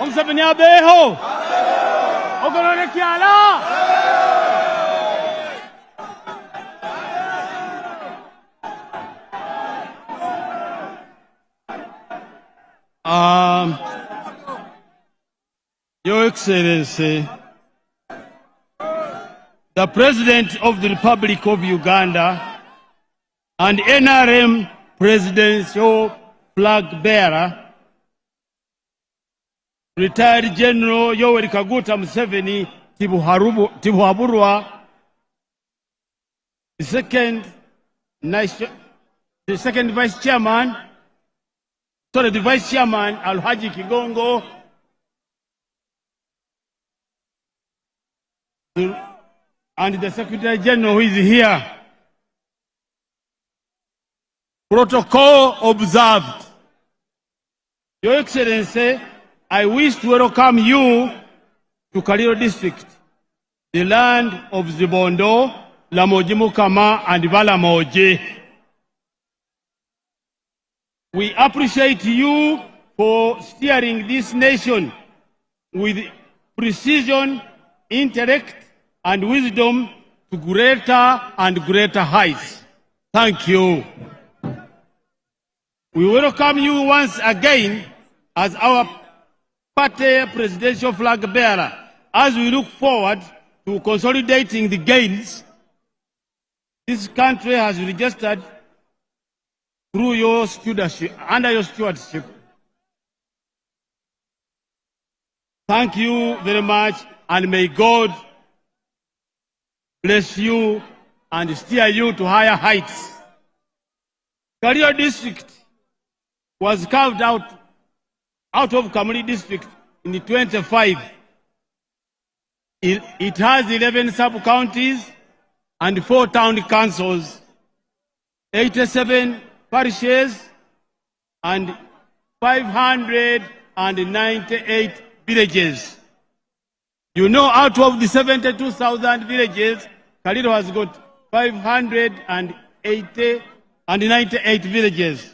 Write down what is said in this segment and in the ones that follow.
Museveni abeho. Ogolole kyala. Your Excellency, the President of the Republic of Uganda and NRM Presidential Flag Bearer, Retired General Yoweri Kaguta Museveni Tibuhaburwa, the second Vice Chairman, the Vice Chairman Alhaji Kigongo, and the Secretary General who is here. Protocol observed. Your Excellency, I wish to welcome you to Kaliro District, the land of Zibondo, Lamoji Mukama, and Balamoji. We appreciate you for steering this nation with precision, intellect, and wisdom to greater and greater heights. Thank you. We welcome you once again as our party presidential flag bearer as we look forward to consolidating the gains this country has registered through your stewardship, under your stewardship. Thank you very much, and may God bless you and steer you to higher heights. Kaliro District was carved out of Kamuli District in 25. It has 11 sub-counties and 4 town councils, 87 parishes, and 598 villages. You know, out of the 72,000 villages, Kaliro has got 598 villages.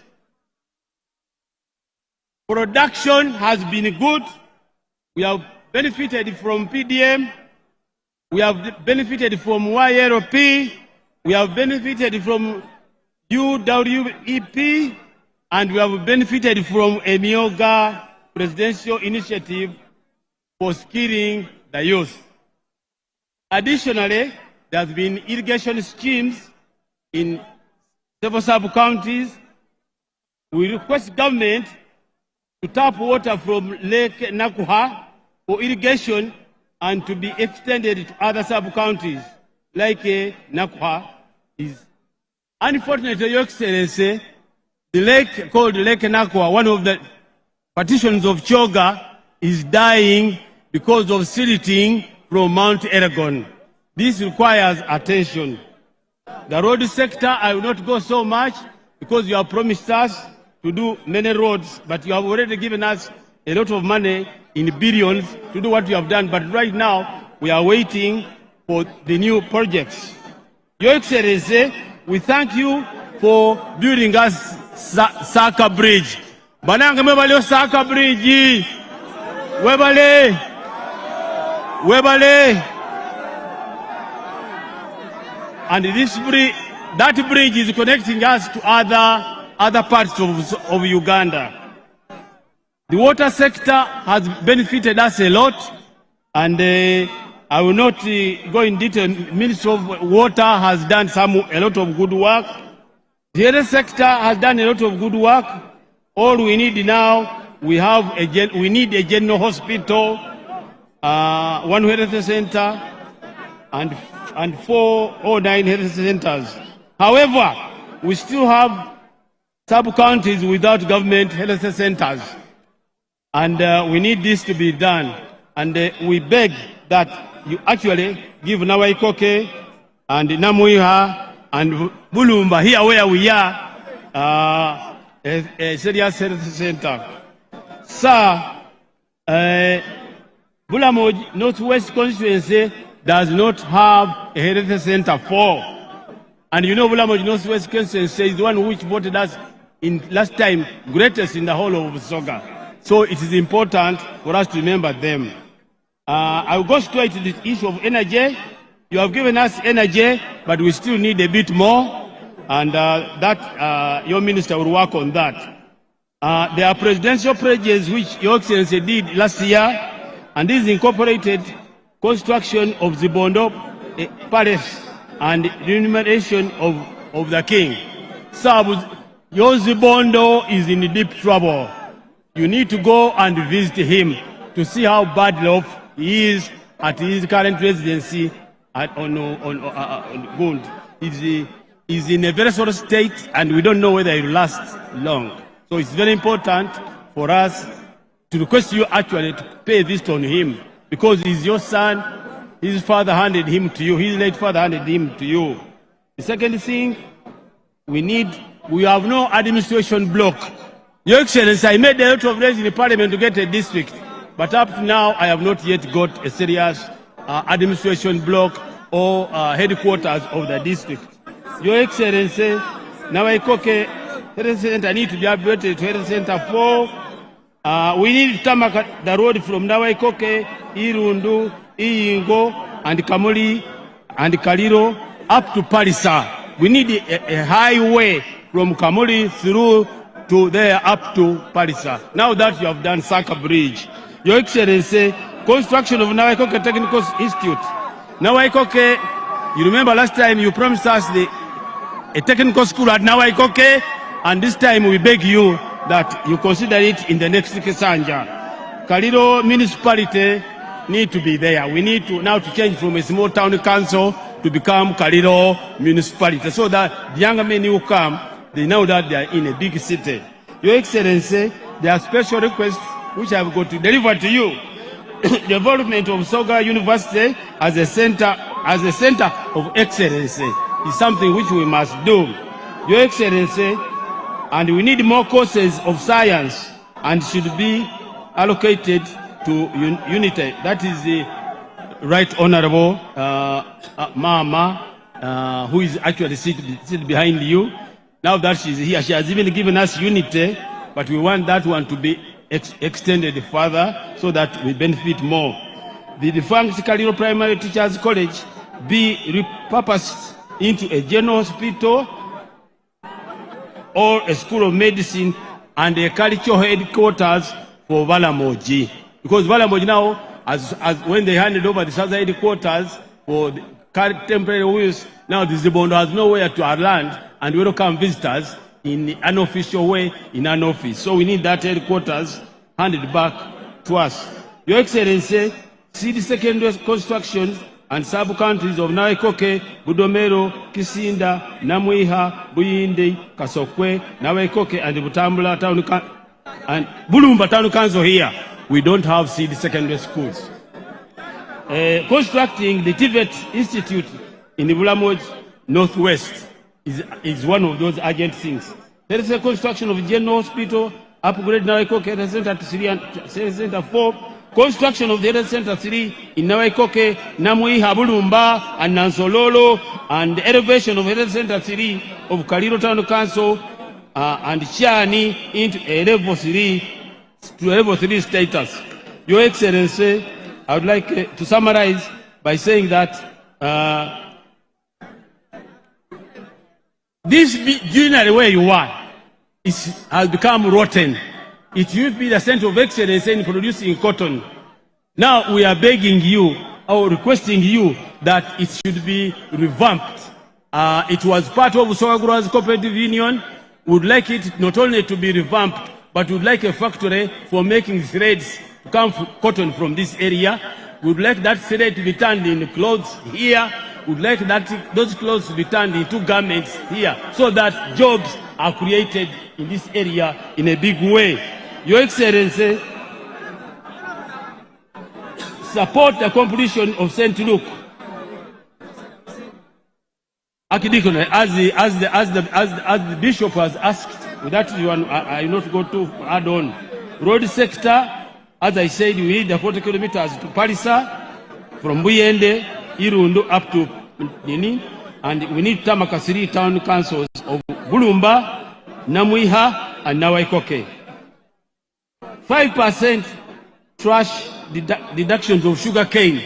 Production has been good. We have benefited from PDM. We have benefited from YLP. We have benefited from UWEP. And we have benefited from a Myoga presidential initiative for skilling the youth. Additionally, there have been irrigation schemes in several sub-counties. We request government to tap water from Lake Nakuha for irrigation and to be extended to other sub-counties like Nakuha is. Unfortunately, Your Excellency, the lake called Lake Nakuha, one of the partitions of Choga, is dying because of silting from Mount Elgon. This requires attention. The road sector, I will not go so much because you have promised us to do many roads, but you have already given us a lot of money in billions to do what you have done. But right now, we are waiting for the new projects. Your Excellency, we thank you for building us Saka Bridge. Bananga mebale Saka Bridge. Webale. And this bridge, that bridge is connecting us to other parts of Uganda. The water sector has benefited us a lot, and I will not go in detail. Ministry of Water has done a lot of good work. The other sector has done a lot of good work. All we need now, we need a general hospital, one health center, and 4 or 9 health centers. However, we still have sub-counties without government health centers. And we need this to be done. And we beg that you actually give Nawaikoke and Namuiha and Bulumba, here where we are, a serious health center. Sir, Bulamoj Northwest constituency does not have a health center for. And you know Bulamoj Northwest constituency is the one which voted us in last time greatest in the whole of Soga. So it is important for us to remember them. I will go straight to the issue of energy. You have given us energy, but we still need a bit more, and your minister will work on that. There are presidential pledges which Your Excellency did last year, and this incorporated construction of the Bondo Palace and remuneration of the king. So, your Bondo is in deep trouble. You need to go and visit him to see how badly off he is at his current residency on Gund. He's in a very sort of state, and we don't know whether it will last long. So it's very important for us to request you actually to pay this on him, because he's your son. His father handed him to you. His late father handed him to you. The second thing, we have no administration block. Your Excellency, I made a lot of raise in the parliament to get a district, but up to now I have not yet got a serious administration block or headquarters of the district. Your Excellency, Nawaikoke Health Center need to be upgraded to Health Center 4. We need to tarmac the road from Nawaikoke, Irundu, Iyingo, and Kamuli, and Kaliro up to Palisa. We need a highway from Kamuli through to there up to Palisa. Now that you have done Saka Bridge, Your Excellency, construction of Nawaikoke Technical Institute. Nawaikoke, you remember last time you promised us a technical school at Nawaikoke, and this time we beg you that you consider it in the next Kisanja. Kaliro municipality need to be there. We need to now to change from a small town council to become Kaliro municipality, so that the younger men who come, they know that they are in a big city. Your Excellency, there are special requests which I have got to deliver to you. Development of Soga University as a center of excellence is something which we must do. Your Excellency, and we need more courses of science, and should be allocated to Unity. That is the Right Honorable Mama, who is actually seated behind you. Now that she's here, she has even given us Unity, but we want that one to be extended further so that we benefit more. The defunct Kaliro Primary Teachers College be repurposed into a general hospital or a school of medicine and a cultural headquarters for Valamoji. Because Valamoji now, as when they handed over the southern headquarters for the temporary use, now the Zibondo has nowhere to our land, and we welcome visitors in an official way in an office. So we need that headquarters handed back to us. Your Excellency, see the secondary construction and sub-countries of Nawaikoke, Budomero, Kisinda, Namwiha, Buyindi, Kasokwe, Nawaikoke, and the Butambula Town and Bulumba Town Council here. We don't have seed secondary schools. Constructing the Tibet Institute in the Bulamoj Northwest is one of those urgent things. There is a construction of a general hospital, upgrade Nawaikoke Health Center 3 and Health Center 4, construction of the Health Center 3 in Nawaikoke, Namwiha, Bulumba, and Nansololo, and the elevation of Health Center 3 of Kaliro Town Council and Chiani into a level 3 to a level 3 status. Your Excellency, I would like to summarize by saying that this generally where you are has become rotten. It used to be the center of excellence in producing cotton. Now we are begging you or requesting you that it should be revamped. It was part of Soga Growers Cooperative Union. We would like it not only to be revamped, but we would like a factory for making threads to come cotton from this area. We would like that thread to be turned in clothes here. We would like those clothes to be turned into garments here, so that jobs are created in this area in a big way. Your Excellency, support the completion of St. Luke. Archdeacon, as the bishop has asked, with that one I will not go to add on. Road sector, as I said, we need the 40 kilometers to Palisa, from Buyende, Irundu up to Nini, and we need Tamaka 3 town councils of Bulumba, Namwiha, and Nawaikoke. 5% trash deductions of sugar cane.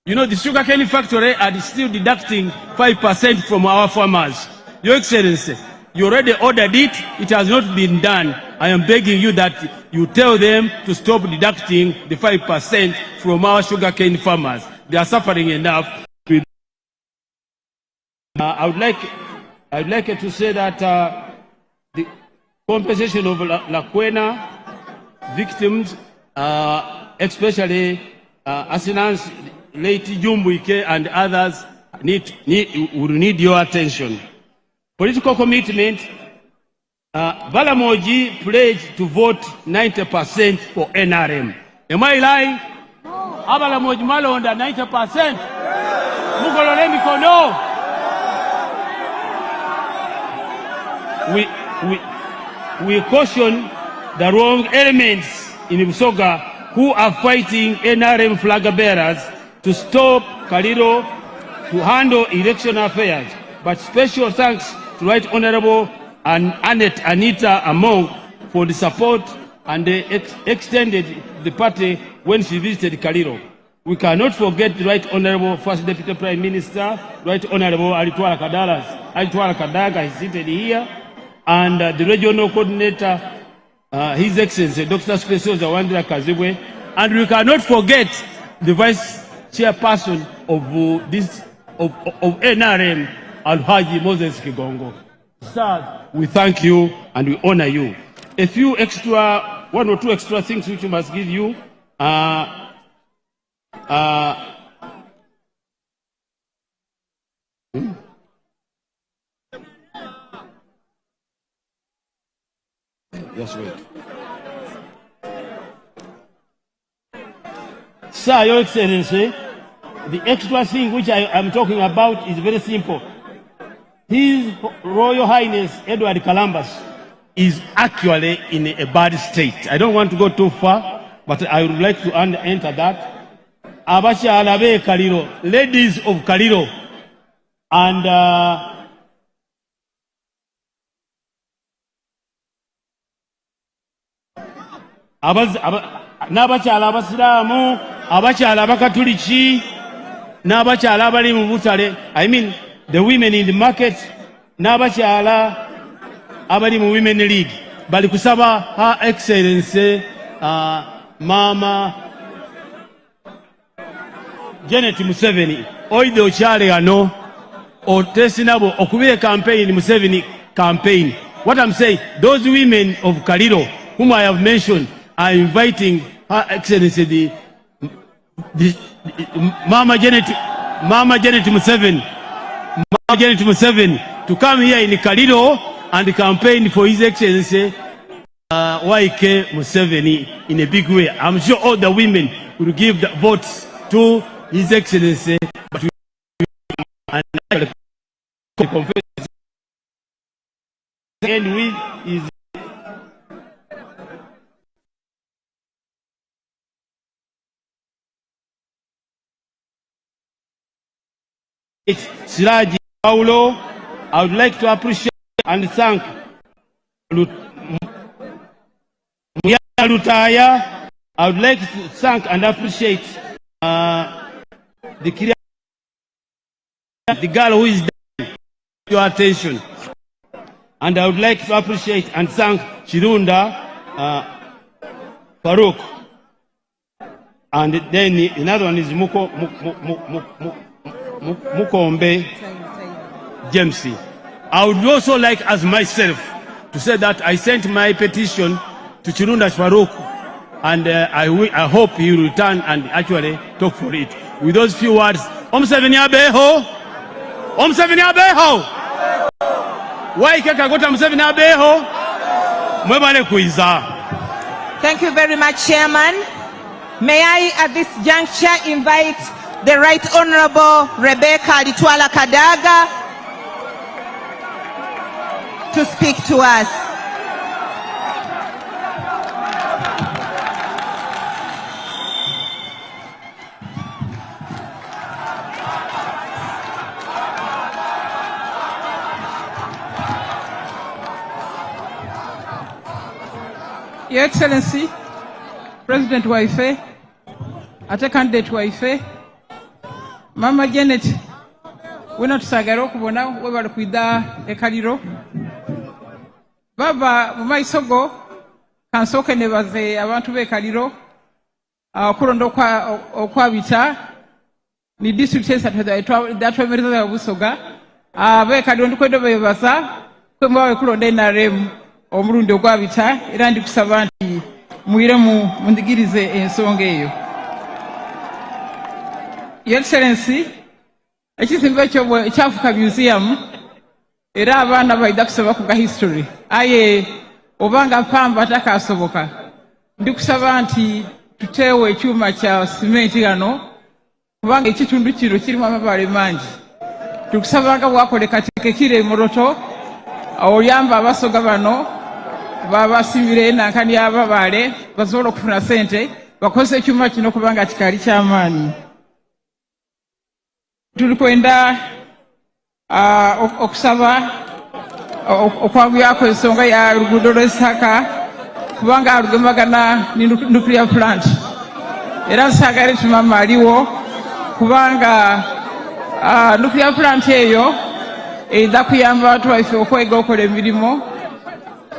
You know, the sugar cane factory are still deducting 5% from our farmers. Your Excellency, you already ordered it. It has not been done. I am begging you that you tell them to stop deducting the 5% from our sugar cane farmers. They are suffering enough. I would like to say that the compensation of Lakwena victims, especially Asinans, late Jumbuike and others, will need your attention. Political commitment. Balamoji pledged to vote 90% for NRM. Am I lying? Balamoji Malonda 90%. Mugolole mikono. We caution the wrong elements in Busoga who are fighting NRM flag bearers to stop Kaliro to handle election affairs. But special thanks to Right Honorable Anita Among for the support and they extended the party when she visited Kaliro. We cannot forget the Right Honorable First Deputy Prime Minister, Right Honorable Alitwala Kadaga is seated here, and the regional coordinator, His Excellency Dr. Spesoza Wandira Kazibwe, and we cannot forget the vice chairperson of NRM, Alhaji Moses Kigongo. Sir, we thank you and we honor you. A few extra, one or two extra things which we must give you. Yes, wait. Sir, Your Excellency, the extra thing which I am talking about is very simple. His Royal Highness Edward Columbus is actually in a bad state. I don't want to go too far, but I would like to enter that. Abacha Alabe Kaliro, ladies of Kaliro, and n'abakyala abasiraamu, abakyala abakatuliki, n'abakyala abali mu butale, I mean the women in the market, n'abakyala abali mu women league, bali kusaba Her Excellency Mama Janet Museveni oide okyale ano otesinabo okubire campaign Museveni campaign. What I'm saying, those women of Kaliro whom I have mentioned are inviting Her Excellency the Mama Janet Museveni to come here in Kaliro and campaign for His Excellency YK Museveni in a big way. I'm sure all the women will give the votes to His Excellency, but we and with his Siraji Paulo. I would like to appreciate and thank Lutaya. I would like to thank and appreciate the girl who is there. Your attention. And I would like to appreciate and thank Chirunda Farouk. And then another one is Mukombe James. I would also like as myself to say that I sent my petition to Chirunda Farouk, and I hope he will return and actually talk for it. With those few words, Museveni abeho, Museveni abeho. Why kekagota Museveni abeho? Mwebale kuiza. Thank you very much, Chairman. May I, at this juncture, invite the Right Honorable Rebecca Alitwala Kadaga to speak to us. Your Excellency, President waife, ate candidate waife, Mama Janet, wino tusagala okubona webali kwida e Kaliro. Baba mumaiso go kansooke nebaze abantu b'e Kaliro okulonda okwabita ni district esatu zatwemereza ya Busoga b'e Kaliro ndikwenda bebaza kwe mwawe kulonda NRM omulundi ogwabita era ndikusaba nti muire mundigirize ensonga eyo. Your Excellency, ekizimbe ekyo kya Africa Museum era abaana baida kusaba ku history aye obanga pamba takasoboka ndikusaba nti tuteewo ekyuma kya cement gano kubanga ekitundu kino kirimu amabaale mangi. Tukusabanga bwakoleka kire moroto oyamba abasoga bano babasimire nankani ababaale basobola okufuna sente bakozesa ekyuma kino kubanga kikali ky'amaanyi. Tulikwenda okusaba okwaguyako ensonga ya luguudo lw'Esaka kubanga lugemagana ni nuclear plant era nsagala etumama aliwo kubanga nuclear plant eyo eza kuyamba abantu baife okwega okola emirimu.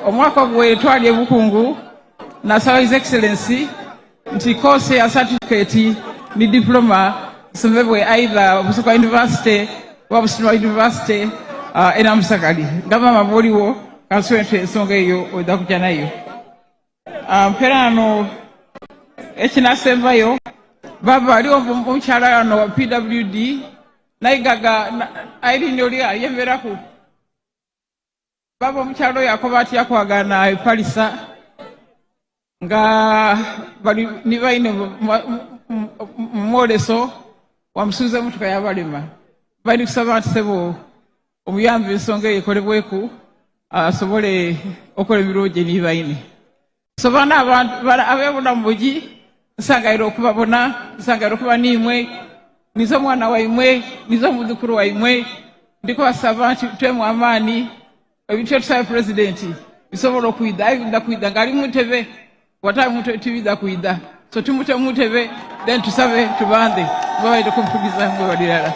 Omwaka gwe twali ebukungu nasaba His Excellency nti koose ya certificate ni diploma somebwe either Busoga University wa Busima University ena Musakali ngama maboliwo kanswete ensonga eyo oda kujja nayo. Mperano ekinasembayo baba aliwo omukyala wano wa PWD nayigaga Irene oli yemeraku baba omukyalo yakoba atya kwagana epalisa nga bali nibaine mwoleso wamusuuza mutuka yabalema bali kusaba nti sebo omuyambi ensonga ekolebweku asobole okola ebirooje nibaine sobana abantu abebona mubugi nsangaire okubabona nsangaire okuba nimwe nizo mwana waimwe nizo mudukuru waimwe ndikubasaba nti twemu amaani ebintu tusaba presidenti bisobola okuida ayinda kuida ngali mutebe watayi mutebe tibiza kuida so tumute mutebe then tusabe tubande babaide kumpugiza mwe walilala.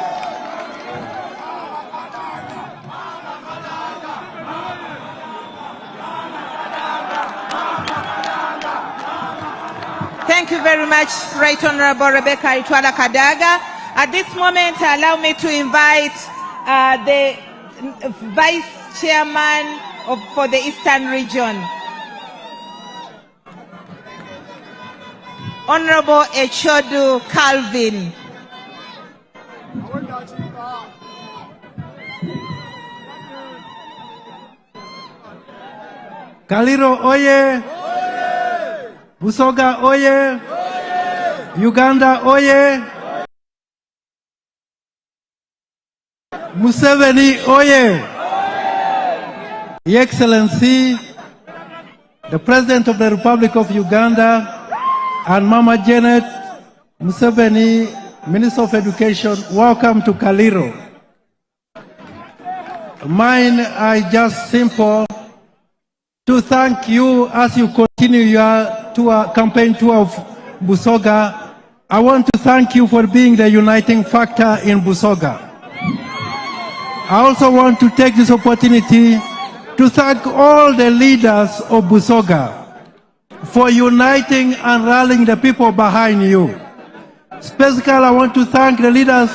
Thank you very much, Right Honorable Rebecca Itwala Kadaga. At this moment, allow me to invite the Vice Chairman for the Eastern Region, Honorable Echodu Calvin. Kaliro oye! Busoga oye! Uganda oye! Museveni oye! Your Excellency, the President of the Republic of Uganda and Mama Janet Museveni, Minister of Education, welcome to Kaliro. Mine are just simple to thank you as you continue your campaign tour of Busoga. I want to thank you for being the uniting factor in Busoga. I also want to take this opportunity to thank all the leaders of Busoga for uniting and rallying the people behind you. Specifically, I want to thank the leaders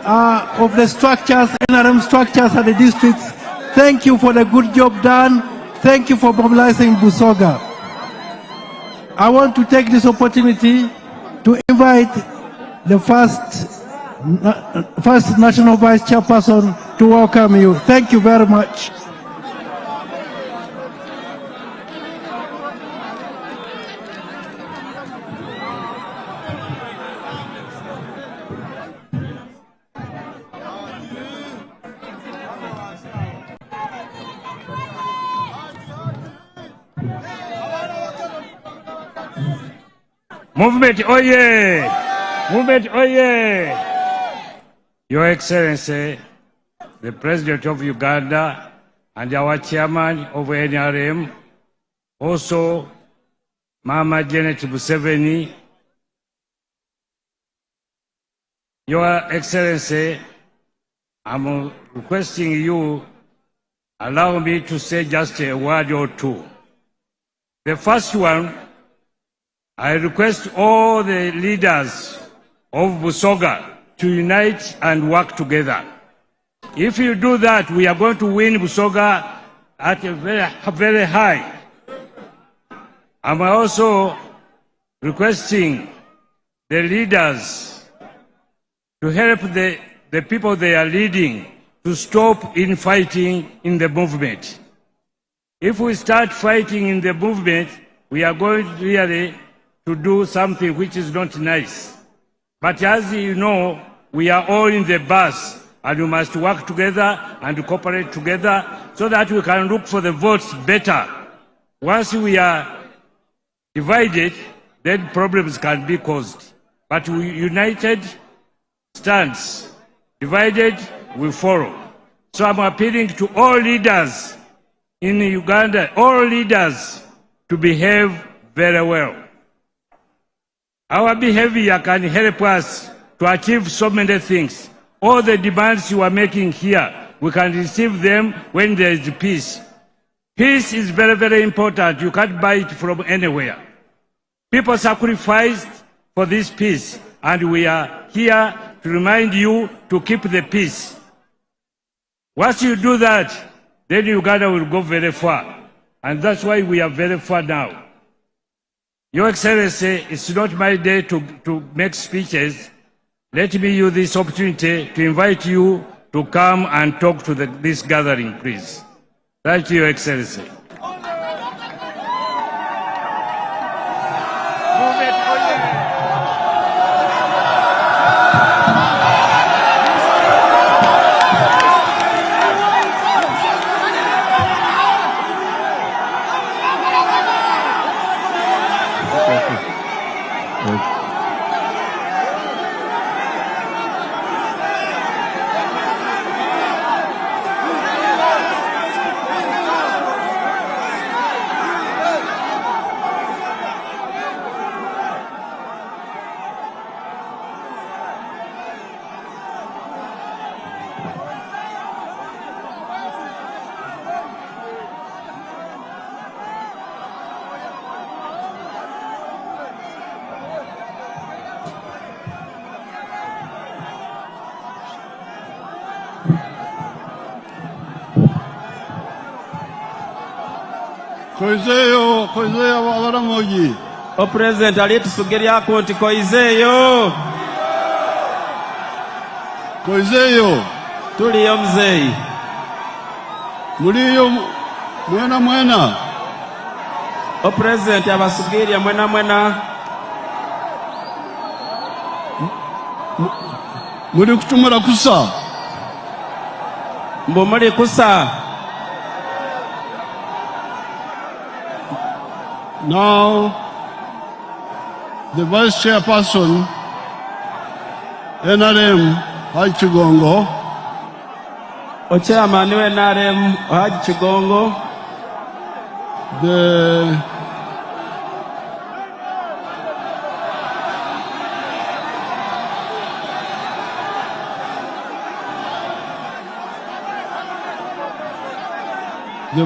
of the structures, NRM structures at the districts. Thank you for the good job done. Thank you for mobilizing Busoga. I want to take this opportunity to invite the first National Vice Chairperson to welcome you. Thank you very much. Movement oye! Movement oye! Your Excellency, the President of Uganda and our Chairman of NRM, also Mama Janet Museveni, Your Excellency, I'm requesting you allow me to say just a word or two. The first one, I request all the leaders of Busoga to unite and work together. If you do that, we are going to win Busoga at a very high. I'm also requesting the leaders to help the people they are leading to stop infighting in the movement. If we start fighting in the movement, we are going really to do something which is not nice. But as you know, we are all in the bus and we must work together and cooperate together so that we can look for the votes better. Once we are divided, then problems can be caused. But we united stands. Divided, we follow. So I'm appealing to all leaders in Uganda, all leaders, to behave very well. Our behavior can help us to achieve so many things. All the demands you are making here, we can receive them when there is peace. Peace is very, very important. You can't buy it from anywhere. People sacrificed for this peace, and we are here to remind you to keep the peace. Once you do that, then Uganda will go very far. And that's why we are very far now. Your Excellency, it's not my day to make speeches. Let me use this opportunity to invite you to come and talk to this gathering, please. Thank you, Your Excellency. Koizeyo wabaramogi. O President alitusugeria konti koizeyo. Koizeyo. Tuliyo mzei. Muliyo mwena. O President abasugiria mwena. Muri kutumura kusa. Mbo muri kusa. Now, the Vice Chairperson, NRM, Haji Chigongo. O Chairman NRM, Haji Chigongo. The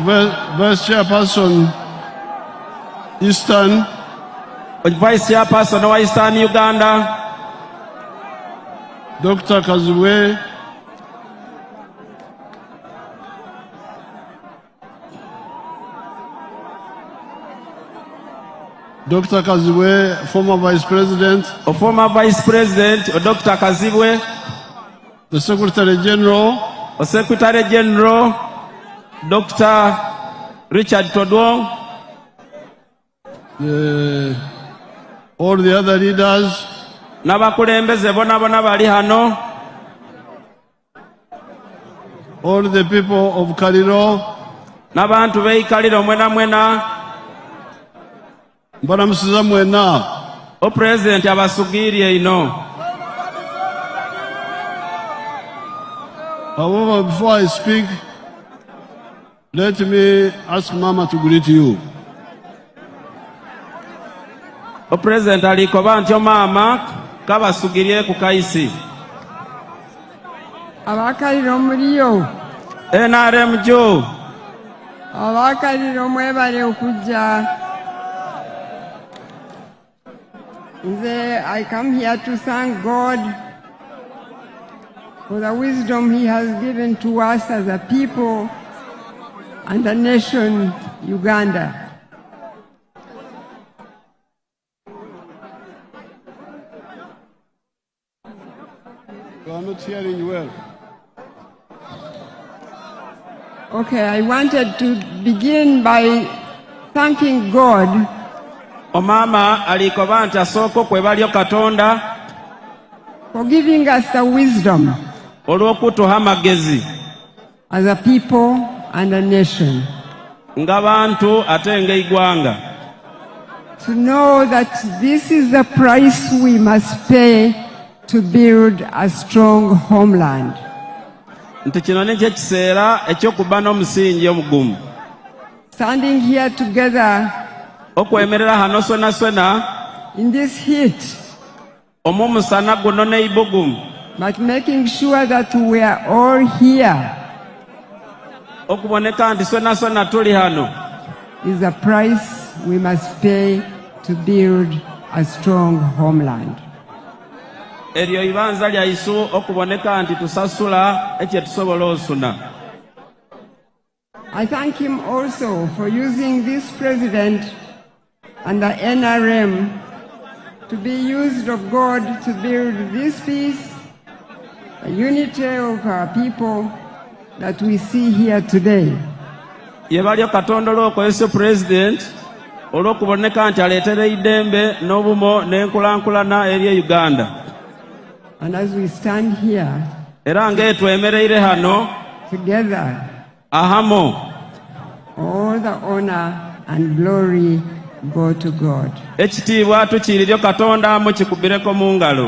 Vice Chairperson, Eastern. Vice Chairperson of Eastern Uganda. Dr. Kaziwe. Dr. Kaziwe, former Vice President. Former Vice President, Dr. Kaziwe. The Secretary General. Secretary General, Dr. Richard Todwong. All the other leaders. N'abakulembeze bonna bali hano. All the people of Kaliro. N'abantu b'e Kaliro mwena. Mbaramusiza mwena. O President abasugirie ino. However, before I speak, let me ask Mama to greet you. O President alikoba nti omama kabasugirye ku kaisi. Abakaliro muliyo. NRM jo. Abakaliro mwebale okujja. I come here to thank God for the wisdom He has given to us as a people and the nation Uganda. You are not hearing well. Okay, I wanted to begin by thanking God. Omama alikoba nti asooka okwebalyo Katonda For giving us the wisdom olw'okutuha amagezi as a people and a nation ng'abantu ate ng'eggwanga to know that this is the price we must pay to build a strong homeland. nti kino nikyo ekiseera eky'okubba n'omusingi omugumu. Standing here together okwemerera hano swena in this heat, omumusana guno n'eibugumu but making sure that we are all here okuboneka nti swena tuli hano is the price we must pay to build a strong homeland. eryo ibanza lyaisu okuboneka nti tusasula ekyetusobola osuna. I thank him also for using this president and the NRM to be used of God to build this peace, the unity of our people that we see here today. yebalyo Katonda olw'okozesa president olw'okuboneka nti aleetera eddembe n'obumo n'enkulankulana eri e Uganda. And as we stand here era ng'etwemereire hano together, ahamo all the honor and glory go to God. ekitiibwa tukiiriryo Katonda mukikubireko mu ngalo.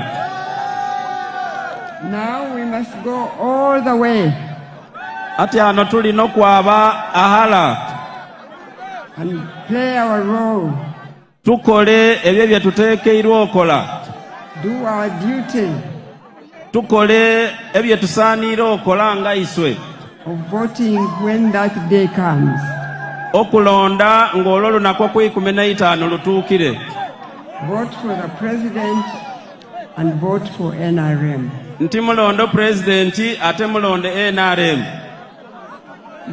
Now we must go all the way ati hano tulina okwaba ahala and play our role, tukole ebyo bye tuteekeirwa okola, do our duty tukole ebyo tusaaniira okola nga iswe, of voting when that day comes. okulonda ng'olwo olunaku 15 lutuukire. Vote for the president and vote for NRM. nti mulondo pulezidenti ate mulonde NRM.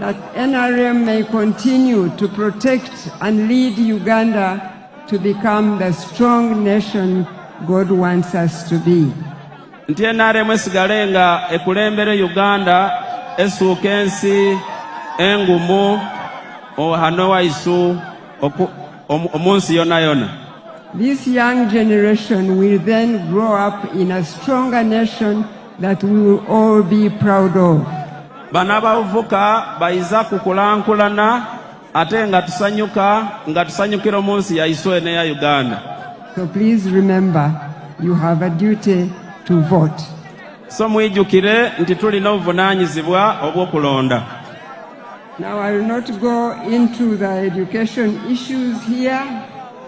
That NRM may continue to protect and lead Uganda to become the strong nation God wants us to be. nti NRM esigale nga ekulembere Uganda esuuka ensi engumu hano waisu omunsi yona yona. This young generation will then grow up in a stronger nation that we will all be proud of. bana bavuka baiza kukulankulana ate nga tusanyukira omunsi yaiswe ne ya Uganda. So please remember, you have a duty to vote. so mwijukire nti tulina obuvunaanyizibwa obw'okulonda. Now I will not go into the education issues here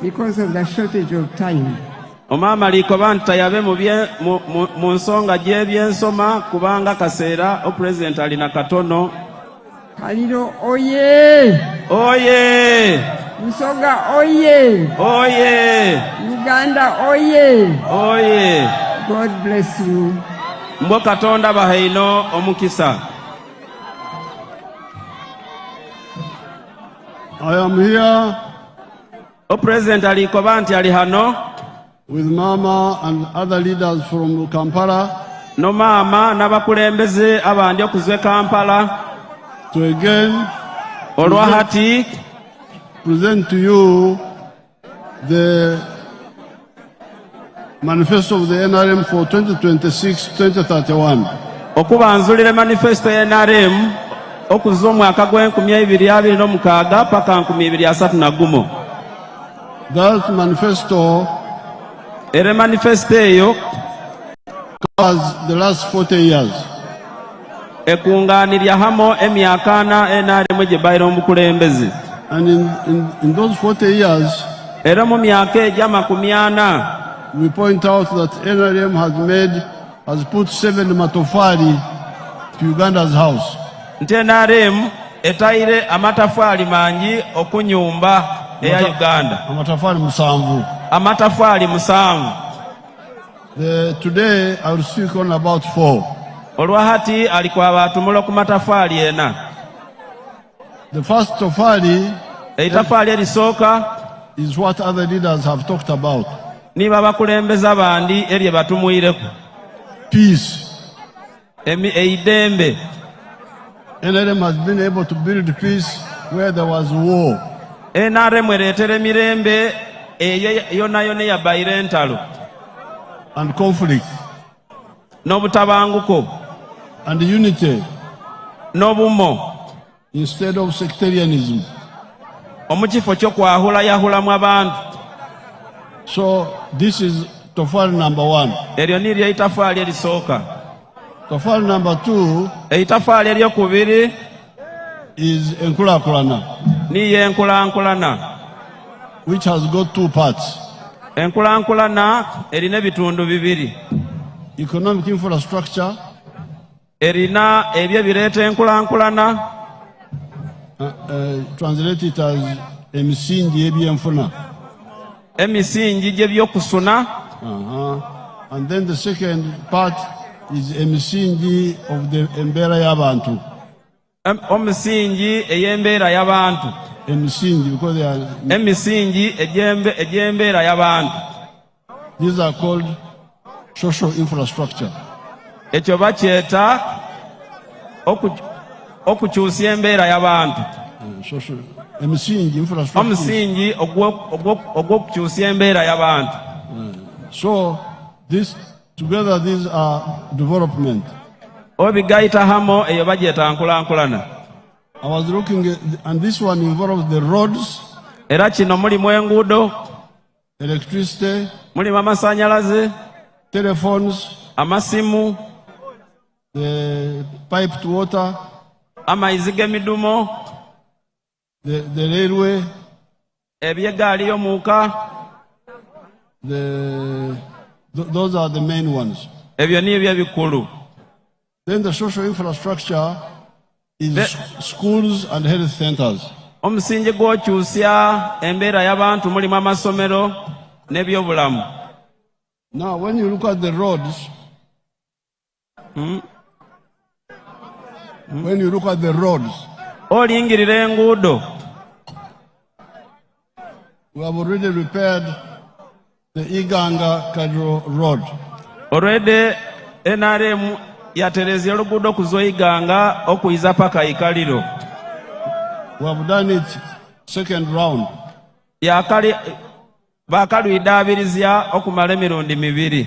because of the shortage of time. omama alikoba nti tayabe mu nsonga gy'ebyensoma kubanga kaseera opulezidenti alina katono. Kaliro oye! oye Musoga oye! oye Uganda oye! oye. God bless you. mbwe Katonda bahaino omukisa. I am here opulezidenti alikoba nti ali hano with Mama and other leaders from Kampala no maama n'abakulembeze abandi okuzwe Kampala to again olwahati present to you the manifesto of the NRM for 2026-2031. okubanzulira manifesto ya NRM okuzza omwaka gw'2026 paka 2031. That manifesto era manifesto eyo covers the last 40 years. ekungaanirya hamo emyaka 4 NRM gye bayira omukulembeze. And in those 40 years, Era mu myaka ejja 40 we point out that NRM has put 7 matofali to Uganda's house. nti NRM etaire amatafaali mangi okunyumba eya Uganda. Amatofali musanvu. Amatafaali 7. Today I will speak on about 4. Olwahati alikuwa atumula ku matafaali 4. The first tofali eitafaali erisooka is what other leaders have talked about. niba bakulembeza bandi erye batumwireku. Peace. Eidembe. NRM has been able to build peace where there was war. NRM ereetera emirembe eyo yonna eyabaire entalo. And conflict. N'obutabanguko. And unity. N'obumo. Instead of sectarianism. Omukifo ky'okwahulamu abantu. So this is tofali number 1. Eryo niryo eitafaali erisooka. Tofali number 2. Eitafaali eryokubiri is enkulaakulana. Niyo enkulaakulana. Which has got 2 parts. Enkulaakulana erina ebitundu bibiri. Economic infrastructure. Erina ebyo bireeta enkulaakulana. Translate it as emisingi ebyenfuna. Emisingi gy'ebyokusuna. And then the second part is emisingi of the embeera y'abantu. Omusingi ey'embeera y'abantu. Emisingi because they are emisingi egy'embeera y'abantu. These are called social infrastructure. Ekyo bakyeta okukyusa embeera y'abantu. Social emisingi infrastructure. Omusingi ogw'okukyusa embeera y'abantu. So together these are development. Obigayita hamo eyo bagyeta nkulaakulana. I was looking at, and this one involves the roads. Era kino mulimu enguudo. Electricity. Mulimu amasanyalaze. Telephones. Amasimu. The piped water. Amaizi g'emidumo. The railway. Eby'eggaali y'omuuka. Those are the main ones. Ebyo nibyo ebikulu. Then the social infrastructure is schools and health centers. Omusingi gw'okyusya embeera y'abantu mulimu amasomero n'ebyobulamu. Now when you look at the roads, when you look at the roads, olingirira enguudo. We have already repaired the Iganga Kaliro road. Already NRM yaterezya oluguudo ku Iganga okuyiza paka Kaliro. We have done it second round. Bakalwidaabirizya okumala emirundi 2.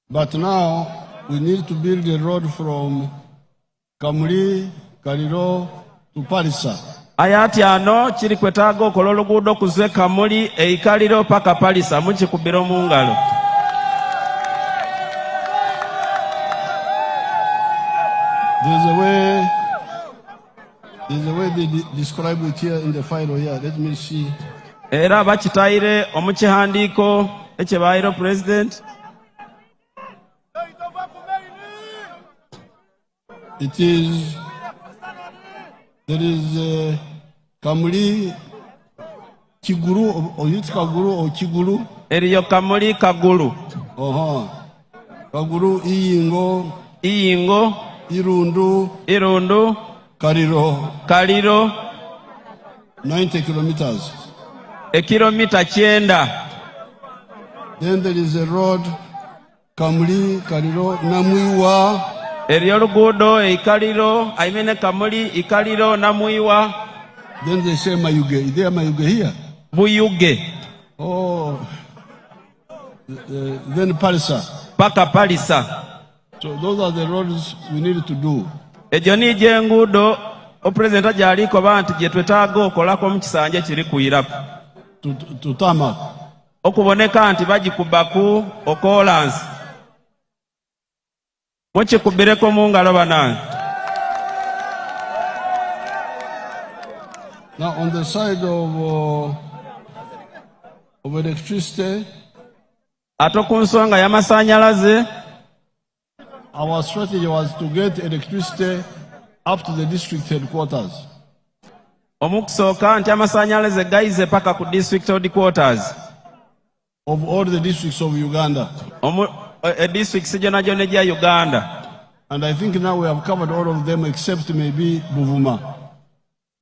But now we need to build a road from Kamuli, Kaliro to Palisa. Ayati ano kiri kwetaaga okola oluguudo kuze Kamuli Kaliro paka Palisa mukikubira mu ngalo. There's a way they describe it here in the file here. Let me see. Era bakitaire omukihandiiko ekyebaayiro president. There is Kamuli Kiguru, or it's Kaguru or Kiguru? Eriyo Kamuli Kaguru. Kaguru, Iyingo, Irundu, Kaliro, 90 kilometers. Kilomita 9. Then there is a road, Kamuli, Kaliro, Namuiwa. Eriyo oluguudo Kaliro, Kamuli, Kaliro, Namuiwa. Then they say Mayuge. Is there Mayuge here? Buyuge. Then Palisa. Paka Palisa. So those are the roads we need to do. Ejo nije enguudo opresident gyaliko bantu gye twetaaga okolako mu kisanja kiri kuyiraku. To tarmac. Okuboneka nti bagikubaku okolansi. Mukikubireko mu ngalo banange. Now on the side of of electricity, ate ku nsonga y'amasanyalaze our strategy was to get electricity up to the district headquarters. omukusooka nti amasanyalaze gayize paka ku district headquarters of all the districts of Uganda. Districts gyonna gyonna egya Uganda. And I think now we have covered all of them except maybe Buvuma.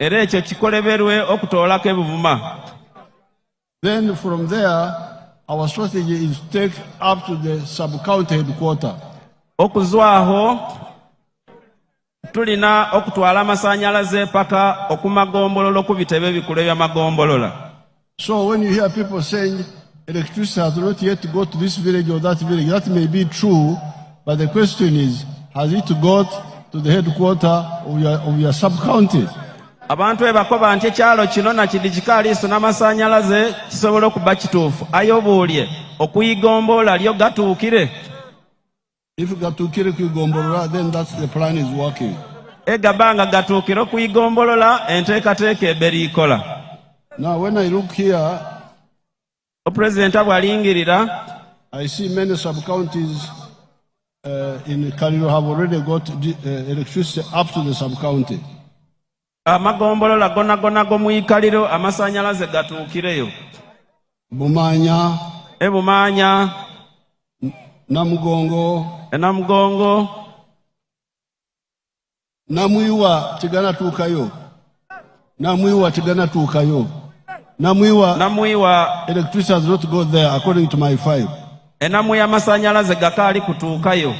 Era ekyo kikoleberwe okutoolako Buvuma. Then from there, our strategy is to take up to the sub-county headquarter. Okuzwaho tulina okutwala amasanyalaze paka okumagombolola ku bitebe bikulu by'amagombolola. So when you hear people saying electricity has not yet to go to this village or that village, that may be true, but the question is, has it got to the headquarter of your sub-county? Abantu ebakoba nti ekyalo kino nakidi kikaliiso n'amasanyalaze kisobola okuba kituufu. Ayobuulye okuyigomboola lyo gatuukire. If gatukire kuyigombolola, then that's the plan is working. Egabanga gatuukire okuyigombolola enteekateeka eberi ikola. Now when I look here, President bw'alingirira, I see many sub-counties in Kaliro have already got electricity up to the sub-county. Amagombolola gonna mu Kaliro amasanyalaze gatuukireyo. Bumanya, Ebumanya, Namugongo, Namugongo, Namwiwa tigana tukayo. Namwiwa tigana tukayo. Namwiwa electricity has not got there according to my file. Enamwiwa amasanyalaze gakaali kutuukayo.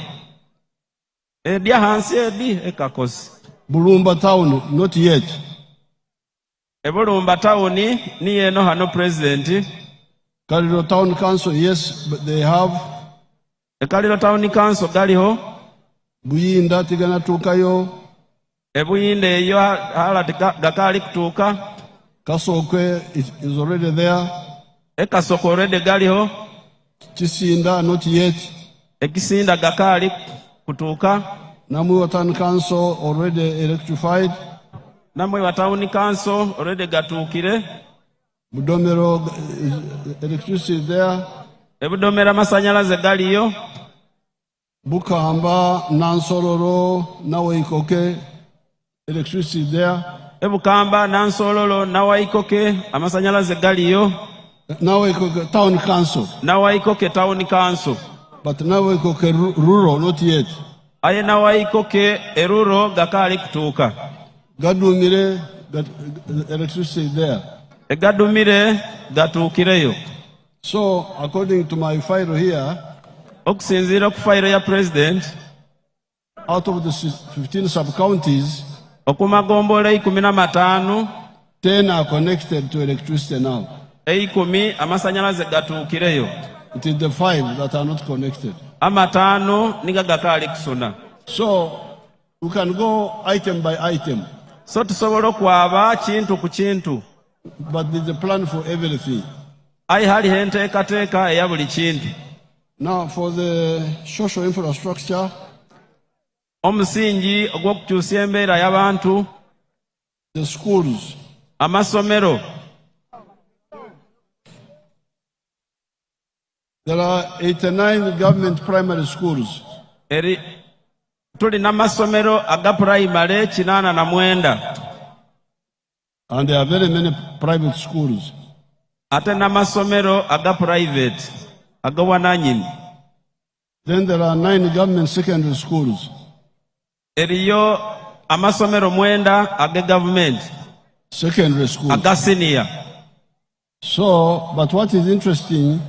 Edya hansi edi ekakozi. Bulumba town, not yet. Bulumba town ni eno hano president. Kaliro town council, yes, but they have. Kaliro town council galiho. Buyinda tigana tukayo. Buyinde eyo hala gakaali kutuuka. Kasokwe is already there. Kasoko already galiho. Kisinda, not yet. Kisinda gakaali kutuuka. Namwiwa town council already electrified. Namwiwa town council already gatuukire. Budomero electricity is there. Budomero amasanyalaze galiyo. Bukamba, Nansoloro, Nawaikoke, electricity is there. Bukamba, Nansoloro, Nawaikoke, amasanyalaze galiyo. Nawaikoke town council. Nawaikoke town council. But Nawaikoke rural, not yet. Aye Nawaikoke eruro gakaali kutuuka. Gadumire, electricity is there. Gadumire gatuukireyo. So, according to my file here, okusinziira ku file ya president, out of the 15 sub-counties, okumagombolola 15, 10 are connected to electricity now. 10 amasanyalaze gatuukireyo. It is the 5 that are not connected. Amatano niga gakaali kusuna. So, we can go item by item. So tusobola okwaba kintu ku kintu. But there's a plan for everything. Aye haliho enteekateeka eya buli kintu. Now, for the social infrastructure, omusingi ogw'okukyusa embeera y'abantu, the schools, amasomero. There are 89 government primary schools. Tulina amasomero aga primary 89. And there are very many private schools. Ate n'amasomero aga private aga wananyini. Then there are 9 government secondary schools. Eriyo amasomero 9 aga government secondary schools. Aga senior. So, but what is interesting,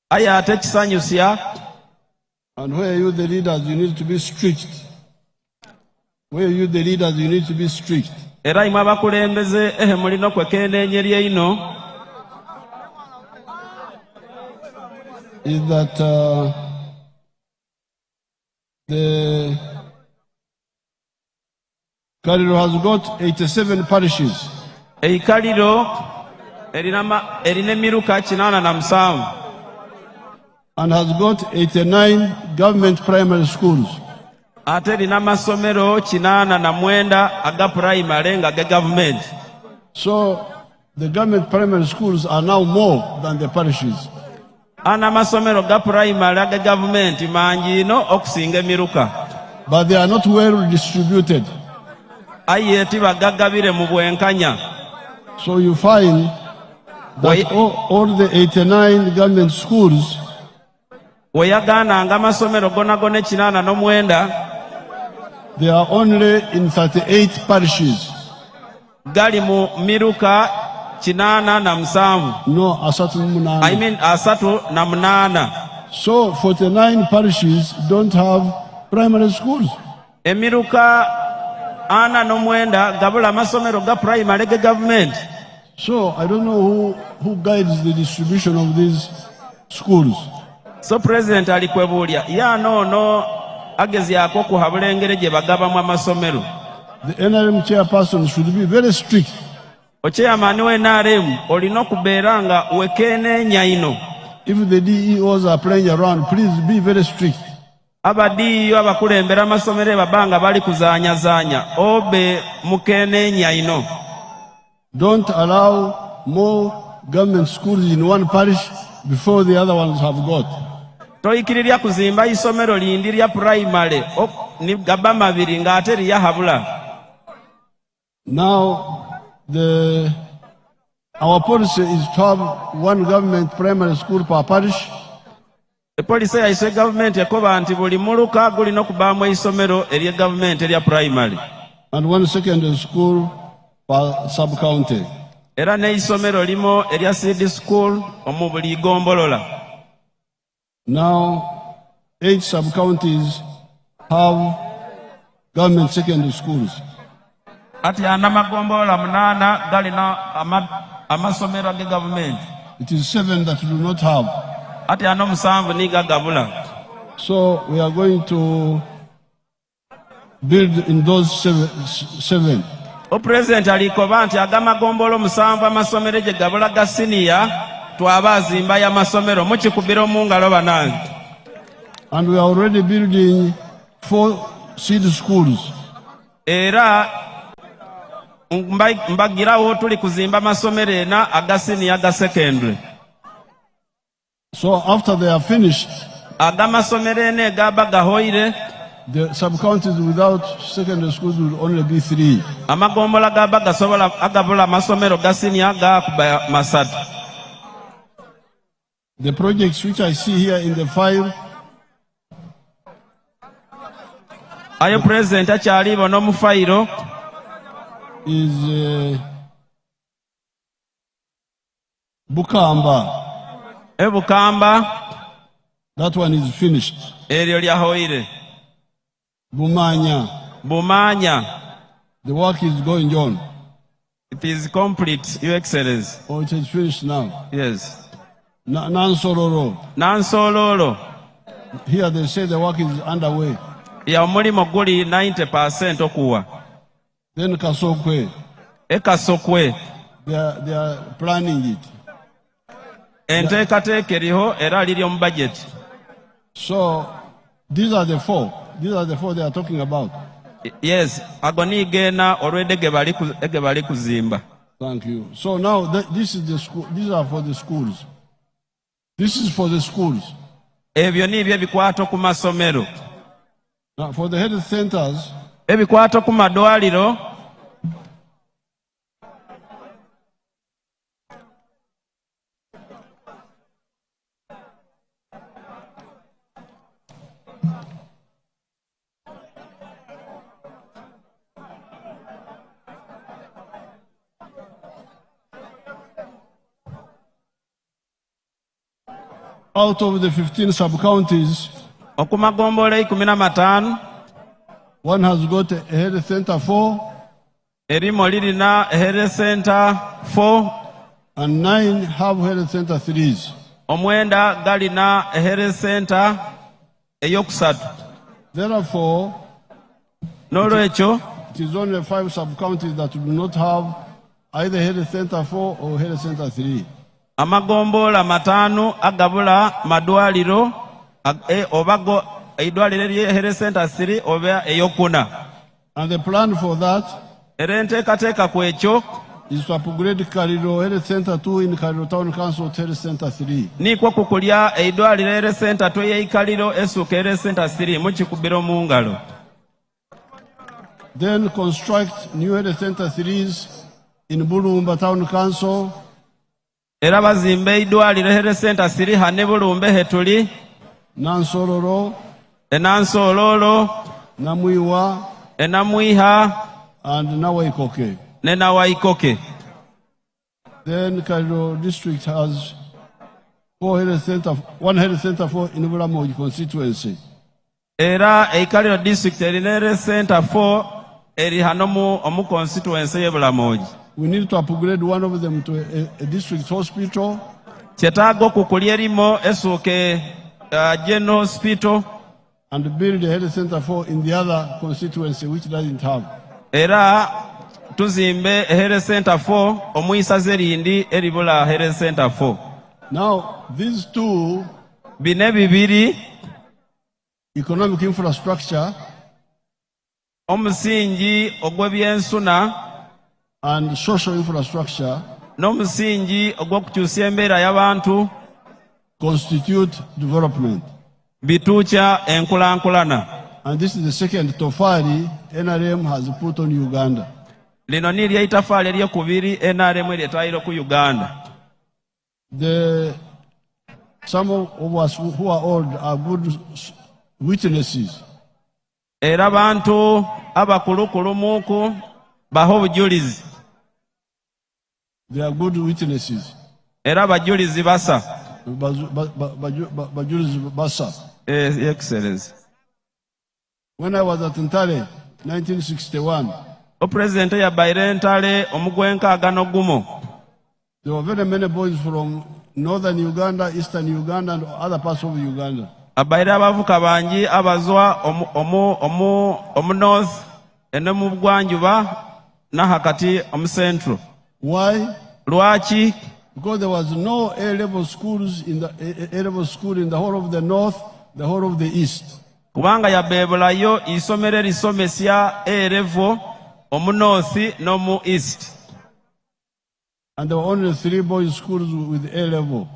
aya ate kisanyusya, and where you the leaders, you need to be strict. Where you the leaders, you need to be strict. Era imwe abakulembeze mulina okwekendeenya ino, is that the Kaliro has got 87 parishes. Kaliro erina emiruka 87. And has got 89 government primary schools. Ate erina amasomero 89 aga primary nga ge government. So the government primary schools are now more than the parishes. Ana masomero ga primary aga government mangi ino okusinga emiruka. But they are not well distributed. Ayeti bagagabire mu bwenkanya. So you find that all the 89 government schools Weyagana anga masomero gona gone kinana no mwenda. They are only in 38 parishes. Gali mu miruka kinana na musanvu. No, asatu munana. I mean asatu na munana. So 49 parishes don't have primary schools. Emiruka ana no mwenda gabula masomero ga primary ge government. So I don't know who guides the distribution of these schools. So President alikwebulia ya no agezi yako kuhabula engere gye bagabamu amasomero. The NRM chairperson should be very strict. Chairman we NRM olina okubeera nga wekenenya ino. If the DEOs are playing around, please be very strict. Abadiyo abakulembera amasomero babanga bali kuzanya obe mukenenya ino. Don't allow more government schools in one parish before the other ones have got. Toyikirirya kuzimba isomero lindi lya primary ni gaba mabiri nga ate lya habula. Now our policy is to have one government primary school per parish. The policy yaise government ekoba nti buli muluka gulina okubamu isomero erya government erya primary. And one secondary school per sub-county. Era ne isomero limo erya seed school omu buli gombolola. Now 8 sub-counties have government secondary schools. Ati ana magombola munana galina amasomero ge government. It is 7 that do not have. Ati ano musanvu ni gagabula. So we are going to build in those 7. O President alikoba nti agamagombolo musanvu amasomero gye gabula ga senior twabazimba ya masomero mukikubira omungalo banange. And we are already building 4 seed schools. Era mbagirawo tuli kuzimba masomero ena aga senior aga secondary. So after they are finished, aga masomero ene gaba gahoire, the sub-counties without secondary schools will only be 3. Amagombola gaba gasobola agabula masomero ga senior ga kuba masatu. The projects which I see here in the file, ayo President akyalibo no mu file is Bukamba. Ebukamba, that one is finished. eryo lyahoire. Bumanya, the work is going on. It is complete, Your Excellency. Oh, it is finished now. Yes. Nansololo, here they say the work is underway. Ya omulimo guli 90% okuwa. Then Kasokwe, Ekasokwe, they are planning it. Enteekateeka eriho era liri mu budget. So these are the 4 they are talking about. Yes, agoni gena already ge bali kuzimba. Thank you. So now this is the school. These are for the schools. This is for the schools. Ebyo ni byo ebikwata ku masomero. Now for the health centers, ebikwata ku madwaliro, out of the 15 sub-counties, okumagombola 15, one has got a health center 4, erimo lirina health center 4, and 9 have health center 3s. omwenda galina health center eyokusatu. Therefore, Nolwekyo it is only 5 sub-counties that do not have either health center 4 or health center 3. amagombola 5 agabula madwaliro obago eidwaliro erye health center 3 oba eyokuna. And the plan for that Era enteekateeka kwekyo is to upgrade Kaliro Health Center 2 in Kaliro Town Council Health Center 3. Nikwo kukulya eidwaliro Health Center 2 ye Kaliro esuka Health Center 3 mukikubiro mu ngalo. Then construct new health center 3s in Bulumba Town Council. Era bazimbe eidwaliro Health Center 3 hane Bulumbe hetuli. Nansororo. Enansololo. Namwiwa. Enamwiha. And Nawaikoke. Nenawaikoke. Then Kaliro district has one health center for in Bulamoji constituency. Era Kaliro district erina Health Center 4 eri hano mu constituency ye Bulamoji. We need to upgrade one of them to a district hospital. Kyetaaga okukulya erimo esuuke general hospital. And build a health center 4 in the other constituency which doesn't have. Era tuzimbe Health Center 4 omuyisa zerindi eribula Health Center 4. Now these two bine bibiri economic infrastructure omusingi ogw'ebyensuna and social infrastructure n'omusingi ogw'okukyusa embeera y'abantu constitute development. Bituukya enkulankulana. And this is the second tofali NRM has put on Uganda. Lino ni ly'eitafaali eryokubiri NRM eryetaayiro ku Uganda. Some of us who are old are good witnesses. Era bantu abakulukulumu baho obujulizi. They are good witnesses. Era abajulizi basa. Bajulizi basa. Excellency. When I was at Ntale, 1961, President yabaire Ntale omugwenkaaga n'ogumu. There were very many boys from northern Uganda, eastern Uganda, and other parts of Uganda. Abaire abavuka bangi abazwa omu north ene mu bugwanjuba n'ahakati omu central. Why? Lwaki? Because there was no A-level schools in the whole of the north, the whole of the east. Kubanga yabeebulayo isomero erisomesya A-level omu north n'omu east. And there were only 3 boys' schools with A-level.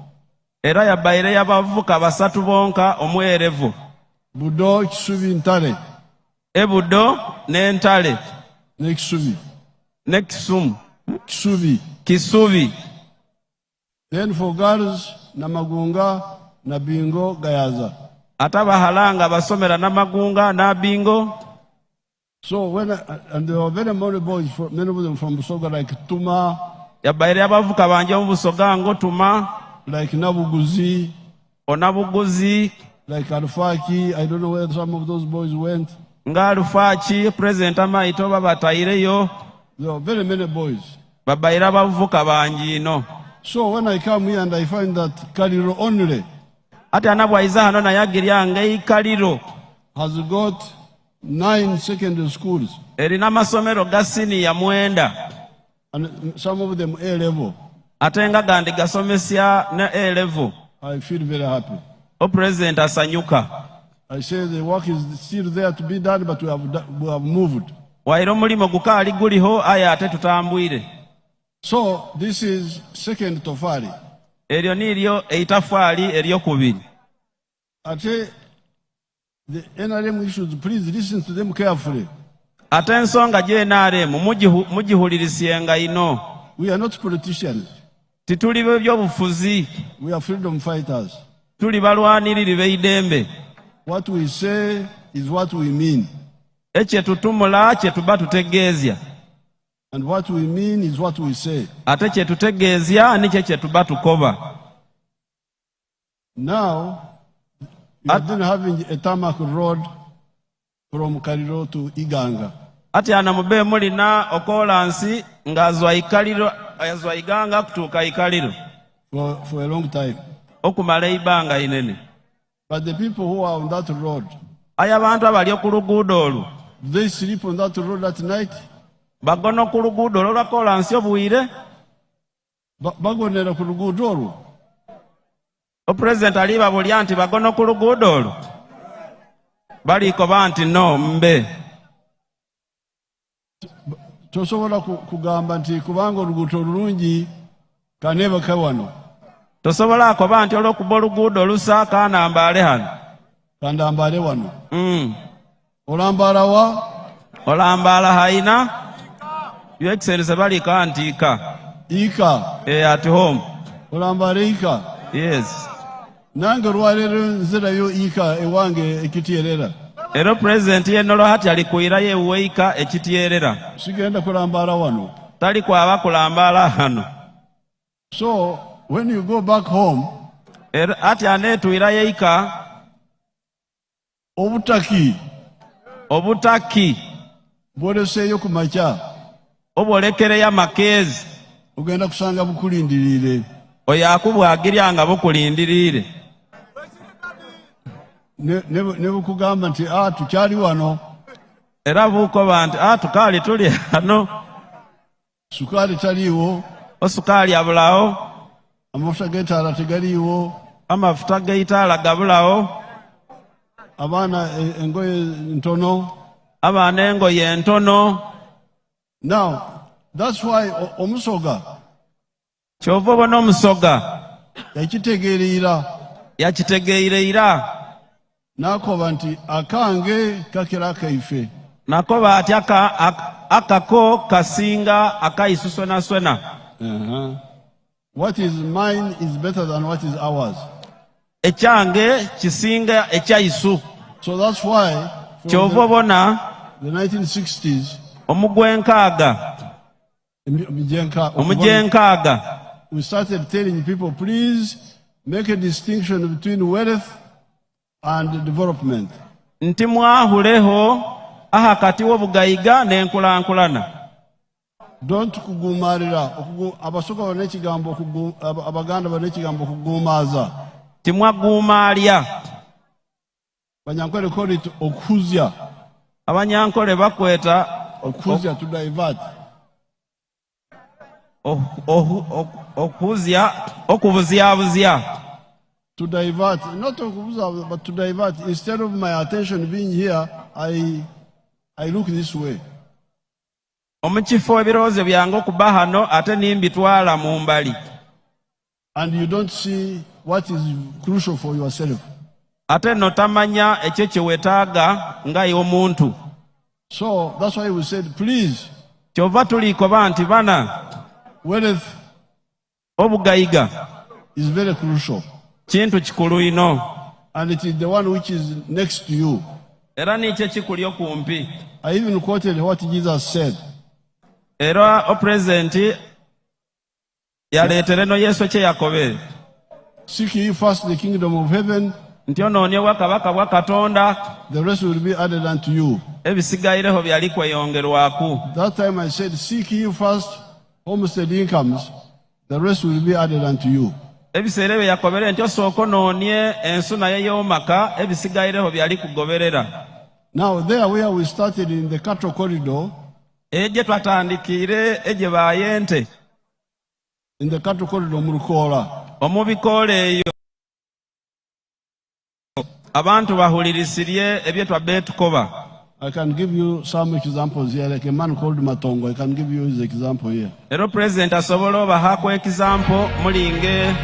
Era yabaire y'abavuka basatu bonka omu A-level. Budo, Kisubi, Ntale. Ebudo ne Ntale. Ne Kisubi. Ne Kisumu. Kisubi. Then for girls, Namagunga, Nabingo, Gayaza. Atabahalanga basomera Namagunga, Nabingo. So and there were very many boys, many of them from Busoga, like Tuma. Yabaire abavuka bangi omu Busoga ngo Tuma. Like Nabuguzi. Onabuguzi. Like Alfaki. I don't know where some of those boys went. Nga Alfaki, President Amaito babataireyo. There were very many boys. Babaire abavuka bangi no. So when I come here and I find that Kaliro only ati anabwaiza hano na yagiryange Kaliro has got 9 secondary schools. Erina masomero gasini ya mwenda. And some of them A-level. Atenga gandi gasomesya ne A-level. I feel very happy. President asanyuka. I say the work is still there to be done, but we have moved. Wairo mulimo gukaali guliho aya ate tutambwire. So this is second tofali. Eryo niryo eitafaali eryokubiri. Ate the NRM issues, please listen to them carefully. Ate ensonga gye NRM mugihulirisienga ino. We are not politicians. Tituli b'ebyobufuzi. We are freedom fighters. Tuli balwaniriri b'eidembe. What we say is what we mean. Ekye tutumula kye tuba tutegeezya. And what we mean is what we say. Ate kye tutegeezya nikyo kye tuba tukoba. Now, we have been having a tarmac road from Kaliro to Iganga. Ati ana mube mulina okolansi ngazwa Kaliro ayazwa Iganga kutuuka Kaliro. For a long time. Okumala ibanga inene. But the people who are on that road, aya abantu abali ku luguudo olwo, they sleep on that road at night? Bagono ku luguudo olwo lwa kolansi obwire? Bagonera ku luguudo olwo? President aliba bulya nti bagono ku luguudo olwo? Baliko banti no mbe. tosobola kugamba nti kubanga oluguudo olulungi kaneba kawano. Tosobola kuba nti olw'okuba oluguudo olusa kanambaale hano. Kandambaale wano. Olambaala wa? Olambaala haina. Your Excellency bali kantiika. Ika. At home. Olambaala ika. Yes. Nange olwaleero nzirayo ika ewange ekityeerera. Ero President yenolo hati alikuirayo ewuwe ika ekityeerera. Sigenda kulambaala wano. Tali kwaba kulambaala hano. So when you go back home, ati anetuirayo ika obutaki bwoleseeyo ku makya obwolekereyo amakeezi ogenda kusanga bukulindiriire. Oyo akubwagirya nga bukulindiriire. Ne bukugamba nti tukyali wano. Era bukoba nti tukaali tuli hano. Sukaali taliiwo. Osukaali abulawo. Amafuta g'etaala tegaliiwo. Amafuta g'etaala gabulawo. Abaana engoye ntono. Abaana engoye ntono. Now, that's why omusoga. Kyova obona omusoga. Yakitegeerera. N'akoba nti akange kakira akaife. Nakoba ati akako kasinga akaisu swena. What is mine is better than what is ours. Ekyange kisinga ekyaisu. So that's why kyova obona the 1960s omugwenkaaga we started telling people, please make a distinction between wealth and development. Nti mwahuleho ahakati w'obugayiga n'enkulankulana. Don't kugumarira abasoka bane ekigambo abaganda bane ekigambo kugumaza. Timwagumalya. Banyankole call it okuzya. Abanyankole bakweta okuzya, to divert. Okuzya okubuzyabuzya. To divert, not okubuza, but to divert. Instead of my attention being here, I look this way. Omukifo ebirowoozo byange okuba hano ate nimbitwala mu mbali. And you don't see what is crucial for yourself. Ate notamanya ekyo kye weetaaga nga y'omuntu. So that's why we said, please. Kyova tulikoba nti bana. Wealth obugayiga is very crucial. Kintu kikulu ino. And it is the one which is next to you. Era nikyo kikuli okumpi. I even quoted what Jesus said. Era o President yaleetera no Yesu kye yakobe. Seek ye first the kingdom of heaven. Nti onoonye obwakabaka bwa Katonda. The rest will be added unto you. Ebisigayireho byali kweyongerwaku. That time I said, seek ye first homestead incomes. The rest will be added unto you. Ebiseera ebyo yakobere nti osooka onoonye ensuna y'ey'omaka ebisigayireho byali kugoberera. Now there where we started in the cattle corridor. Gye twatandikiire gye baayente. In the cattle corridor mu Lukoola. Omubikoola eyo abantu bahulirisirye ebyo twabbe tukoba. I can give you some examples here, like a man called Matongo. I can give you his example here. Ero President asobola obahako example mulinge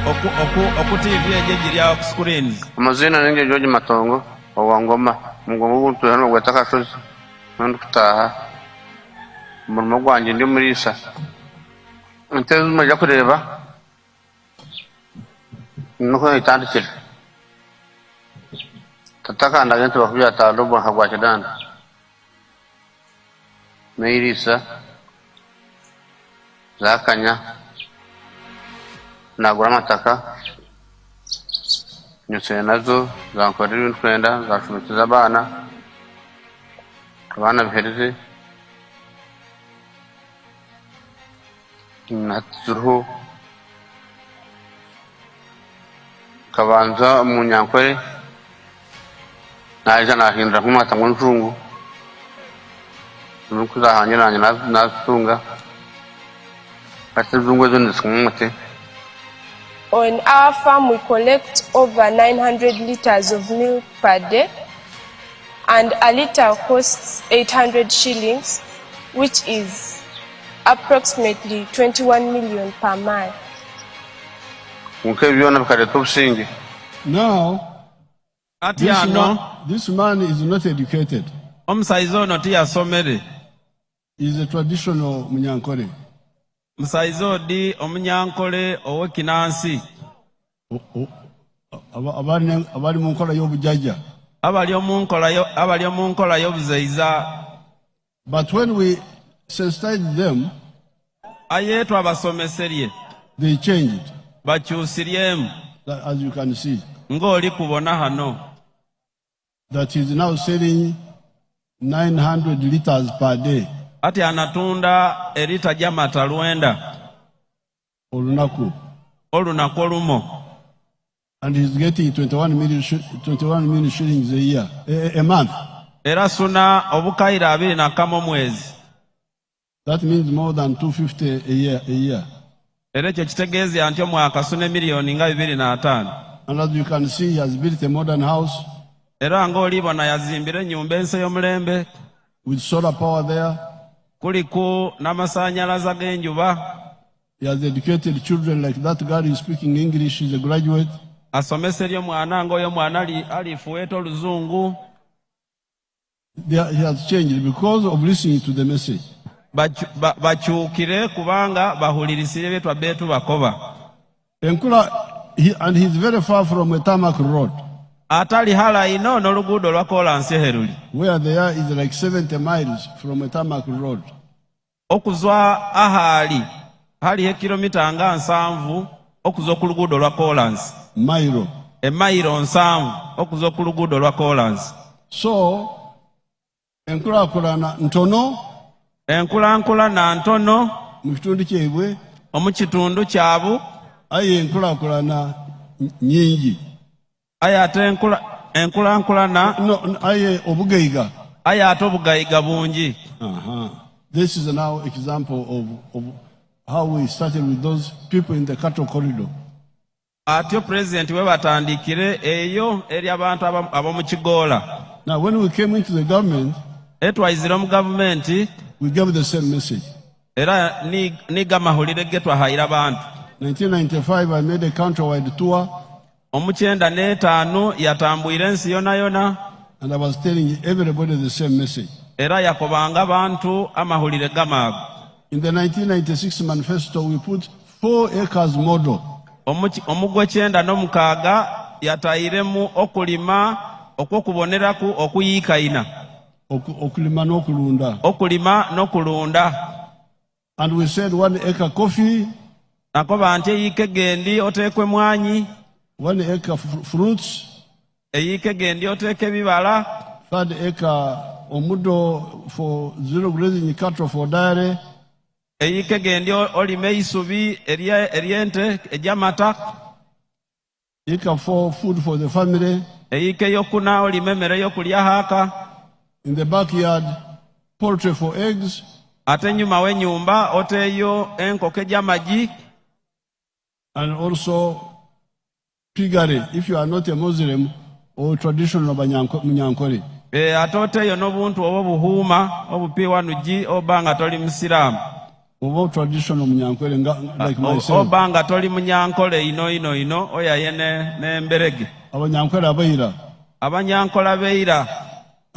oku TV eje giriawo ku screens. Amazina ninge George Matongo owangoma mugongo guntu hano gwataka shozi nandi kutaha umurimo gwanjye ndi murisa nteze maja kureba nuko itandikira tataka ndagente bakubya talobo hagwakidanda meirisa zakanya nagura amataka nyose nazo zankorera ibintu kwenda zashubikiza abana bihereze naturuhu kabanza mu Nyankore naje nahindura nk'umwata ngo njungu nuko zahanye nanye nasunga atuzungu zo ndisumute. On our farm, we collect over 900 liters of milk per day, and a liter costs 800 shillings. which is approximately 21 million per month. Now, this man is not educated. He's a traditional Munyankore. Abali mu nkola y'obujjajja. But when we sensitized them, they changed. As you can see, that he's now selling 900 liters per day. Olunaku. And he's getting 21 million shillings a year, a month. That means more than 250 a year. And as you can see, he has built a modern house with solar power there. He has educated children like that girl who is speaking English. She's a graduate. He has changed because of listening to the message. And he's very far from a tarmac road. Where they are is like 70 miles from a tarmac road. Mairo. So, enkulakulana ntono mukitundu kyabwe aye enkulakulana nyingi aye obugayiga bungi. This is now example of how we started with those people in the cattle corridor. Now when we came into the government, we gave the same message. 1995 I made a countrywide tour. And I was telling everybody the same message. In the 1996 manifesto, we put 4 acres model. Okulima n'okulunda. And we said 1 acre coffee, 1 acre fruits, 3rd acre omudo for zero grazing cattle for dairy, acre 4 food for the family. In the backyard, poultry for eggs. And also piggery if you are not a Muslim or traditional Munyankore. Or traditional Munyankore like myself. Abanyankole abeira.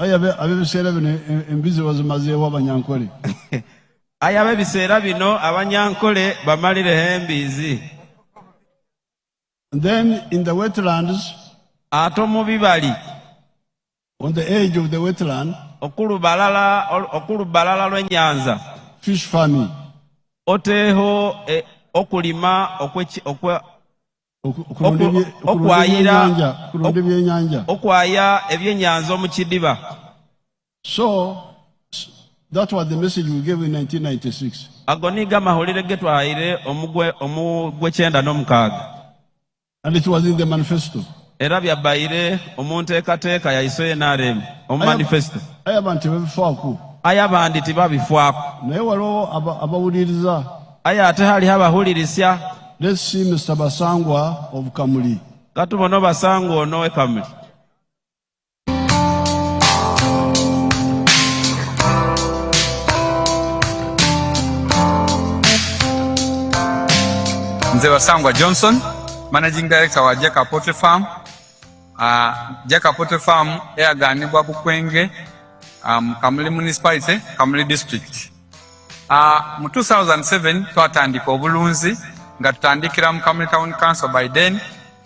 Ayabe biseera bino embizi wazimazeewo Abanyankole. Ayabe biseera bino Abanyankole bamalireho embizi. Then in the wetlands, on the edge of the wetland, fish farming. So that was the message we gave in 1996. And it was in the manifesto. Let's see Mr. Basangwa of Kamuli. Nze Basangwa Johnson, Managing Director wa Jeka Poultry Farm. Jeka Poultry Farm eyaganibwa Bukwenge, Kamuli Municipality, Kamuli District. Mu 2007 twatandika obulunzi nga tutandikira mu Kamuli Town Council by then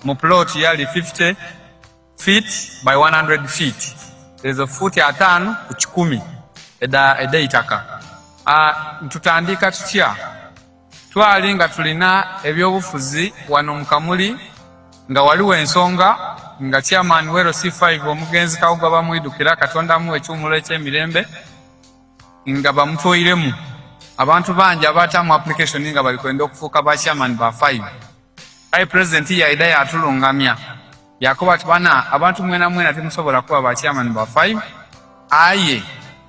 mu plot yali 50 feet by 100 feet. Ezo futi 5 ku 10 eda itaka. Tutandika tutya twali nga tulina ebyobufuzi wano mu Kamuli nga waliwo ensonga nga chairman wero C5 omugenzi Kawuga bamwidukira Katonda mu ekyumulo eky'emirembe nga bamutoyiremu abantu bangi abatamu application nga bali kwenda okufuuka ba chairman ba 5. Ayi president yaida yatulungamya yakoba tubana abantu mwena temusobola kuba ba chairman ba 5. Aye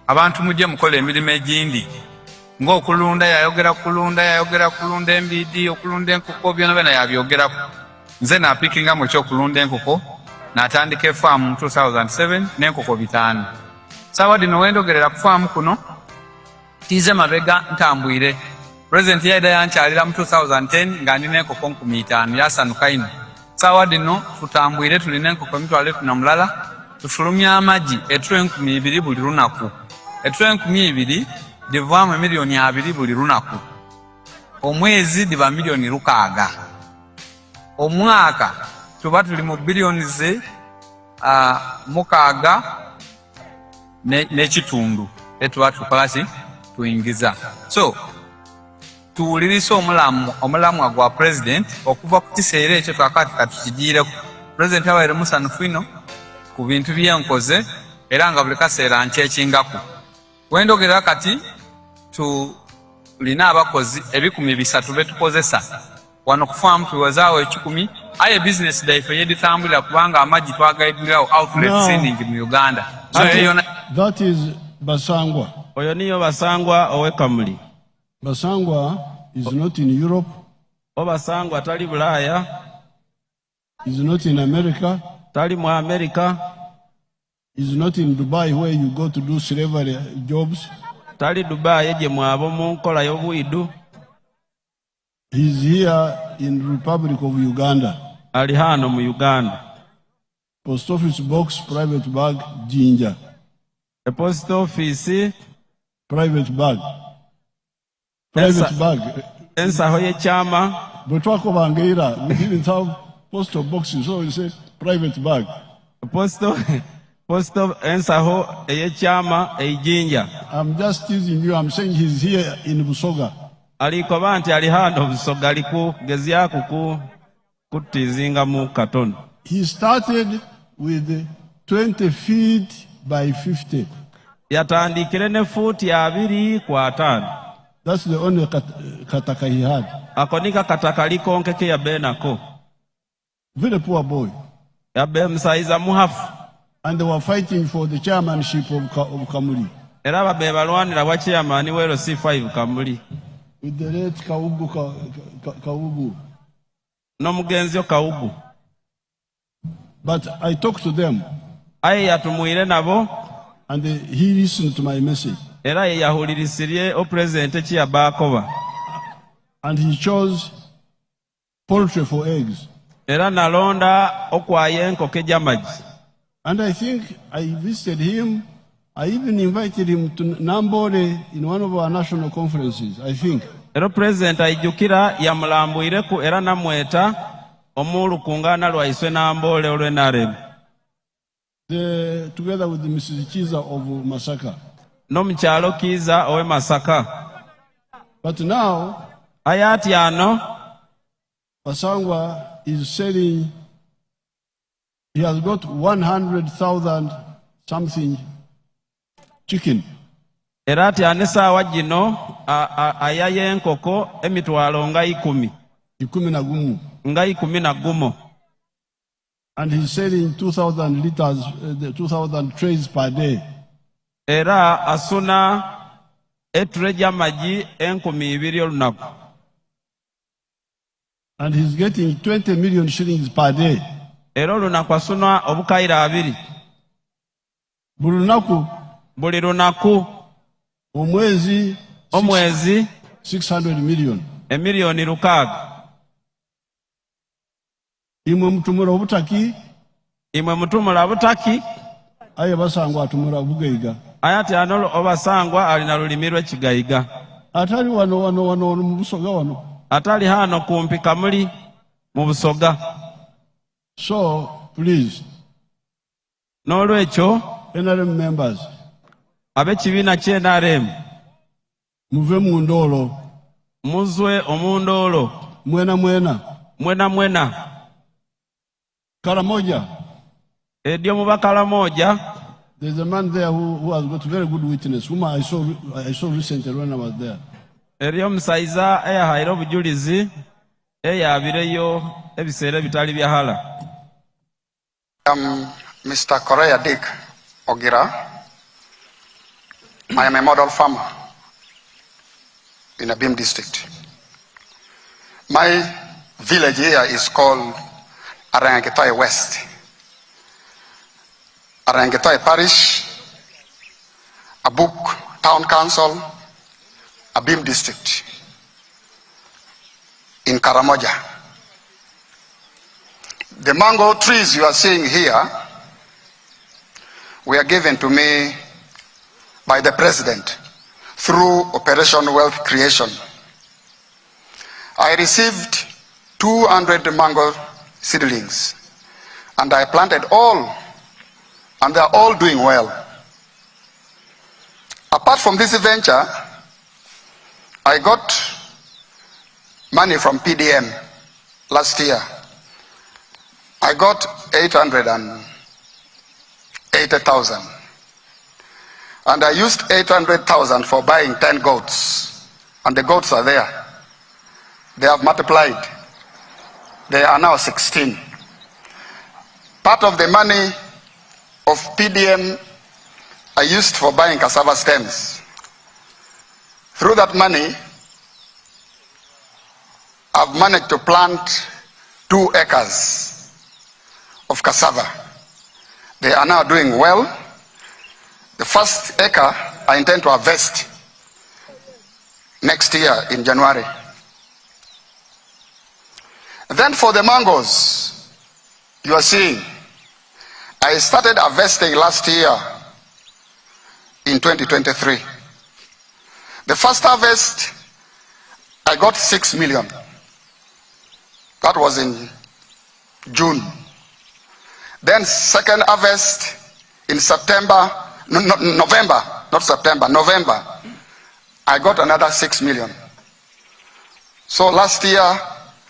abantu mujje mukole emirimu egindi ng'okulunda yayogera kulunda embidi okulunda enkoko byonna yabyogera. Nze napikinga mu ky'okulunda enkoko n'atandika farm mu 2007 n'enkoko 5. Sawa dino wendogerera ku farm kuno tize mabega ntambwire. President yaida yankyalira mu 2010 nga nina enkoko 5,000 yasanuka ino. Sawa dino tutambwire tulina enkoko 2,000 tufulumya amagi etule 2,000 buli lunaku. Etule 2,000 divaamu milioni 2 buli lunaku. Omwezi diva milioni 6. Omwaka tuba tuli mu bilioni 6 n'ekitundu etuba tukolasi tuingiza. So tuwulirisa omulamu gwa president okuva ku kiseera ekyo twakati katukigiireko. President abaire musanufu ino ku bintu byenkoze era nga buli kaseera nkyekingaku. Wendogera kati tulina abakozi 300 betukozesa wano ku farm tuwazaawo 10. Aye business daife yeditambulira kubanga amagi twagaidirawo outlets sining mu Uganda. So that is Basangwa. Oyo niyo Basangwa owe Kamuli. Basangwa is not in Europe. Basangwa tali Bulaya. Is not in America. Tali mu America. Is not in Dubai where you go to do slavery jobs. Tali Dubai je mwabo mu nkola y'obwidu. He's here in the Republic of Uganda. Ali hano mu Uganda. Post office box, private bag, ginger. A post office, private bag. Private bag. Ensaho ye chama. But we didn't have postal boxes, so we say private bag. Post of ensaho ye chama e ginger. I'm just teasing you. I'm saying he's here in Busoga. Aliko banti ali hano Busoga aliku geziako kutizinga mu Katonda. He started with 20 feet by 50. Yatandikire ne futi 2 kwa 5. That's the only kataka he had. Akonika kataka liko nkeke ya benako. Very poor boy. Ya be msaiza muhafu. And they were fighting for the chairmanship of Kamuli. Era babe balwanira wa chairman wero C5 Kamuli. With the late Kawubu. No mugenzio Kawubu. But I talked to them. Aye yatumuire nabo. And he listened to my message. Era yahulirisirie o president ekiya bakoba. And he chose poultry for eggs. Era nalonda okwaye enkoko ej'amagi. And I think I visited him. I even invited him to Nambole in one of our national conferences, I think. Era president ayijukira yamulambuireku era namweta omulu kungana lwaiswe Nambole olw'NRM. Together with Mrs. Kiza of Masaka. No mchalo Kiza owe Masaka. But now, ayati ano, Basangwa is selling, he has got 100,000 something chicken. Erati anesa wajino ayaye enkoko emitwalo nga 10. 10 nga 10. And he's selling 2,000 liters, 2,000 trays per day. Era asuna eture y'amagi 2,000 olunaku. And he's getting 20 million shillings per day. Era olunaku asuna obukaira 2. Buli lunaku. Omwezi 600 million. Emiliyoni 600. Imwe mutumura obutaki. Imwe mutumura obutaki. Aye basangwa atumura bugaiga. Ayati anolo obasangwa alina lulimi lw'ekigayiga. Atali wano mu Busoga wano. Atali hano kumpi Kamuli mu Busoga. So, please. N'olwekyo NRM members. Ab'ekibiina ky'NRM. Muve mu ndoolo. Muzwe omundoolo. Mwena. Karamoja. Edyo mu Bakaramoja. There's a man there who has got very good witness, whom I saw recently when I was there. Eriyo musaiza eyahaire obujulizi eyabireyo ebiseera bitali bya hala. Mr. Korea Dick Ogira. I am a model farmer in Abim district. My village here is called Arangetoy West. Arangetoy Parish, Abuk Town Council, Abim district in Karamoja. The mango trees you are seeing here were given to me by the president through Operation Wealth Creation. I received 200 mango seedlings and I planted all, and they are all doing well. Apart from this venture, I got money from PDM last year. I got 880,000. And I used 800,000 for buying 10 goats. And the goats are there. They have multiplied. They are now 16. Part of the money of PDM I used for buying cassava stems. Through that money, I've managed to plant 2 acres of cassava. They are now doing well. The first acre I intend to harvest next year in January. Then for the mangoes, you are seeing, I started harvesting last year in 2023. The first harvest, I got 6 million. That was in June. Then second harvest in November, I got another 6 million. So last year,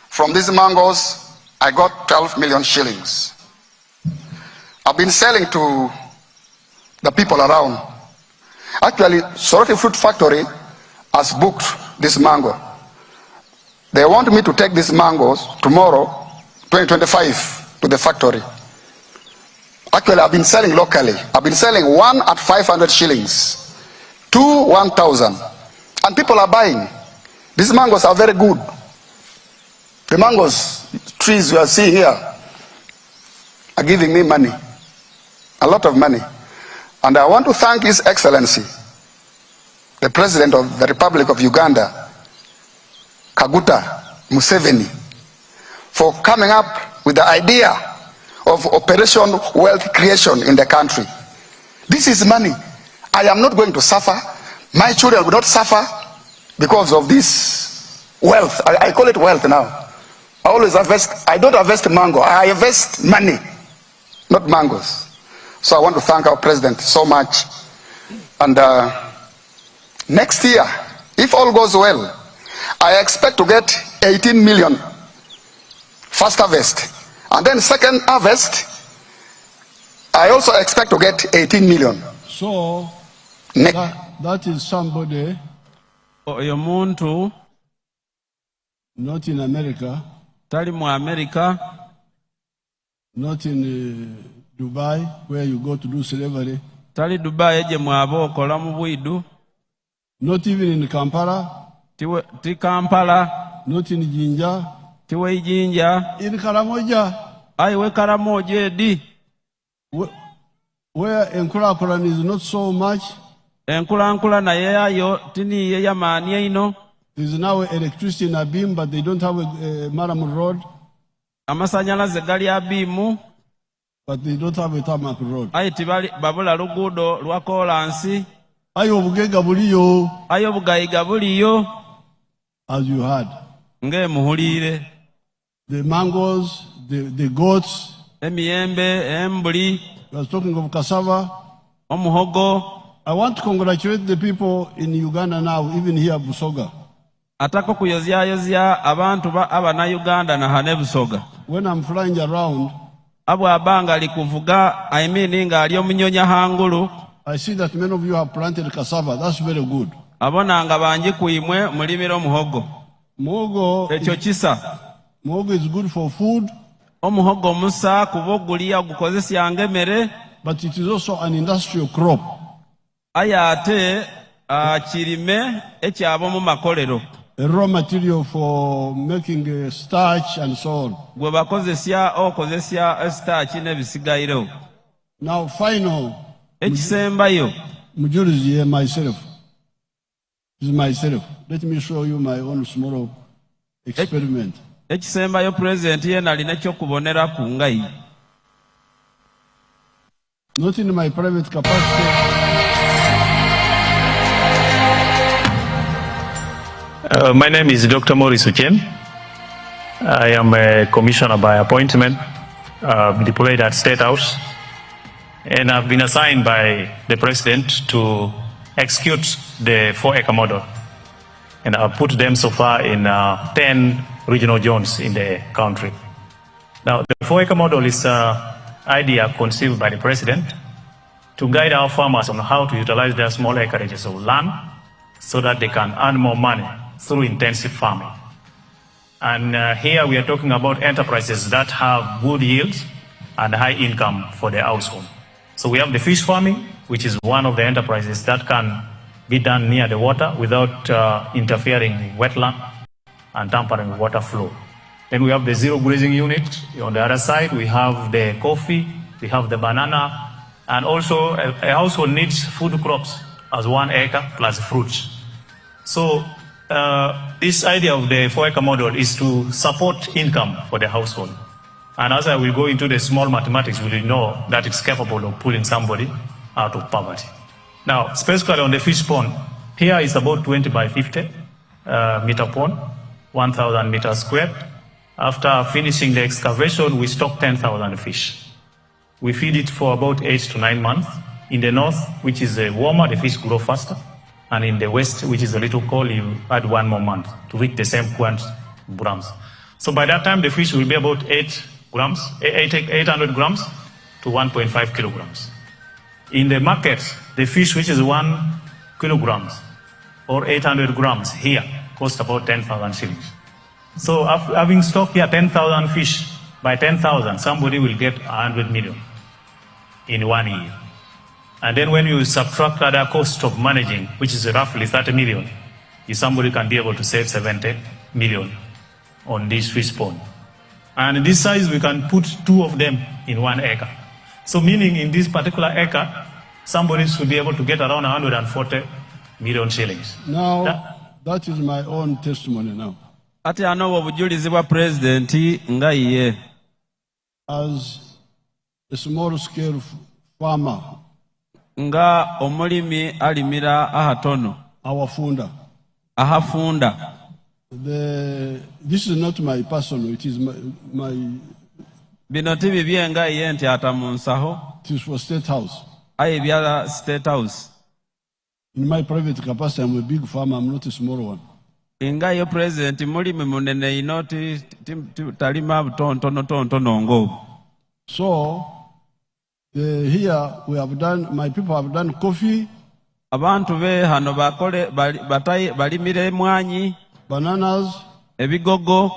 from these mangoes, I got 12 million shillings. I've been selling to the people around. Actually, Soroti Fruit Factory has booked this mango. They want me to take these mangoes tomorrow, 2025, to the factory. Actually, I've been selling locally. I've been selling 1 at 500 shillings, 2 1,000. And people are buying. These mangoes are very good. The mangoes, trees you are seeing here, are giving me money. A lot of money. And I want to thank His Excellency, the President of the Republic of Uganda, Kaguta Museveni, for coming up with the idea of Operation Wealth Creation in the country. This is money. I am not going to suffer. My children will not suffer because of this wealth. I call it wealth now. I always harvest. I don't harvest mango. I harvest money, not mangoes. So I want to thank our president so much. And next year, if all goes well, I expect to get 18 million first harvest. And then second harvest, I also expect to get 18 million. So, that is somebody not in America, not in Dubai, where you go to do slavery, not even in Kampala, not in Jinja, in Karamoja, where Enkulakulan is not so much. There's now electricity in Abim, but they don't have a Maramur road. Amasanyalaze gali abimu. But they don't have a tarmac road. Aye tibali babula luguudo lwa kolansi. Aye obugega buliyo. Aye obugayiga buliyo. As you heard. Nge muhulire. The mangoes, the goats. Emiyembe, embuli. We are talking of cassava. Omuhogo. I want to congratulate the people in Uganda now, even here Busoga. Atako kuyozya abantu abana Uganda na hane Busoga. When I'm flying around, abanga likuvuga, I mean nga ali omunyonya hangulu. I see that many of you have planted cassava. That's very good. Abona nga banji kuimwe mulimiro muhogo. Muhogo. Ekyo kisa. Muhogo is good for food. Omuhogo musa kubogulia gukozesya ngemere. But it is also an industrial crop. Ayate kirime ekyabo mu makolero. A raw material for making starch and so on. Gwe bakozesya okozesya starch n'ebisigayiro. Now final. Ekisembayo. Mujulizi myself. This is myself. Let me show you my own small experiment. Ekisembayo president yena alina kyokubonera ku ngayi. Not in my private capacity. My name is Dr. Maurice Uchem. I am a commissioner by appointment, deployed at State House, and I've been assigned by the president to execute the 4-acre model. And I've put them so far in 10 regional zones in the country. Now, the 4-acre model is an idea conceived by the president to guide our farmers on how to utilize their small acreages of land so that they can earn more money through intensive farming. And here we are talking about enterprises that have good yields and high income for their household. So we have the fish farming, which is one of the enterprises that can be done near the water without interfering with wetland and tampering with water flow. Then we have the zero grazing unit. On the other side, we have the coffee, we have the banana, and also a household needs food crops as 1 acre plus fruits. So this idea of the 4-acre model is to support income for the household. And as I will go into the small mathematics, we will know that it's capable of pulling somebody out of poverty. Now, specifically on the fish pond, here is about 20 by 50 meter pond, 1,000 meters square. After finishing the excavation, we stock 10,000 fish. We feed it for about 8 to 9 months. In the north, which is warmer, the fish grow faster. And in the west, which is a little cold, you add 1 more month to reach the same quantity of grams. So by that time, the fish will be about 800 grams to 1.5 kilograms. In the market, the fish which is 1 kilograms or 800 grams here cost about 10,000 shillings. So after having stocked here 10,000 fish, by 10,000, somebody will get 100 million in 1 year. And then when you subtract other cost of managing, which is roughly 30 million, somebody can be able to save 70 million on this fish pond. And in this size, we can put 2 of them in 1 acre. So meaning in this particular acre, somebody should be able to get around 140 million shillings. Now, that is my own testimony now. Ati ano obujulizi bwa president nga iye. As a small scale farmer. Nga omulimi alimira ahatono. Awafunda. Ahafunda. This is not my personal, it is my bino tibibye nga iye nti atamunsaho. It is for State House. Aye bya State House. In my private capacity, I'm a big farmer, I'm not a small one. Inga yo president mulimi munene inoti talima tontono ngo. So here we have done, my people have done coffee. Abantu be hano bakole balimire mwanyi. Bananas. Ebigogo.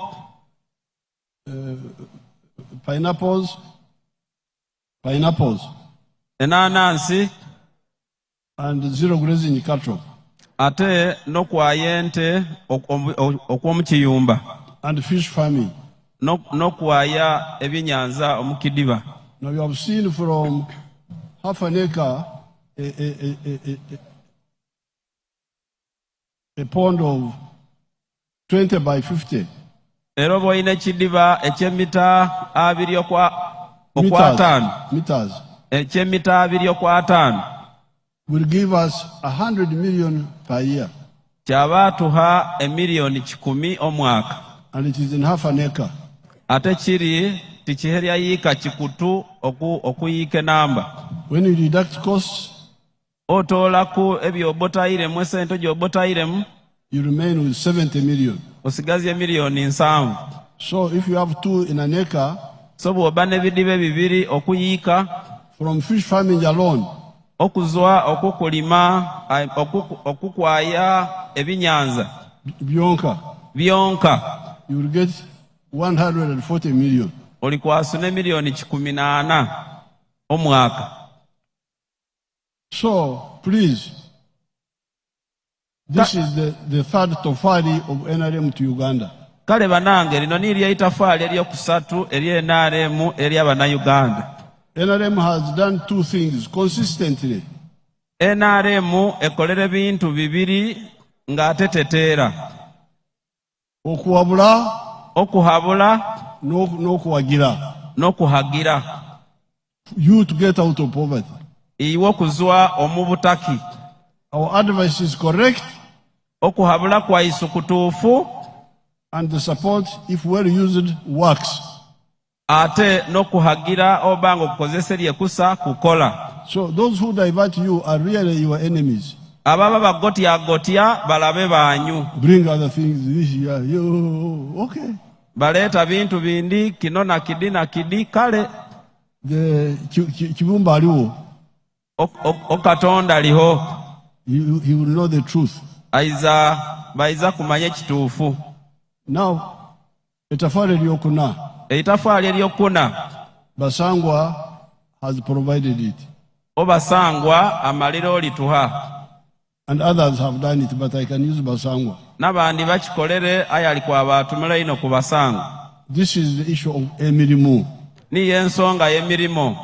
Pineapples. Enanansi. And zero grazing cattle. Ate no kwayente okwomukiyumba. And fish farming. No kwaya ebinyanza omukidiba. Now you have seen from half an acre a pond of 20 by 50. Era bw'olina ekidiba eky'emita 2.5 meters eky'emita 2.5 will give us 100 million per year. kyaba tuha emiliyoni 10 omwaka. And it is in half an acre. Ate kiri tikiherya yiika kikutu okuyiika enamba. When you deduct costs, otoolaku ebyobotairemu esente gyobotairemu, you remain with 70 million. Osigazi emiliyoni 7. So if you have 2 in an acre, so bw'oba n'ebidiba 2 okuyiika, from fish farming alone, okuzwa okukulima okukwaya ebinyanza byonka, you will get 140 million. Olikwasuna emiliyoni 18 omwaka. So please, this is the third tofali of NRM to Uganda. Kale banange lino niryo itafaali eryokusatu eri NRM eri abannayuganda. NRM has done 2 things consistently. NRM ekolera ebintu 2 ng'ate teteera. Okuhabula n'okuhagira. You to get out of poverty. Iwe okuzwa omu butaki. Our advice is correct. Okuhabula kwaisu kutuufu. And the support, if well used, works. Ate n'okuhagira obanga okukozesa eryekusa kukola. So those who divert you are really your enemies. Ababa bagotya balabe banyu. Bring other things this year. Okay. Baleeta bintu bindi kino na kidi kale. Kibumba aliwo. Okatonda aliho. He will know the truth. Baiza kumanya ekituufu. Now, etafaali eryokuna. Basangwa has provided it. Obasangwa amalira olituha. And others have done it, but I can use Basangwa. Nabandi bakikolere ayalikuwa batumira ino ku Basangwa. This is the issue of emirimu. Ni ensonga y'emirimu.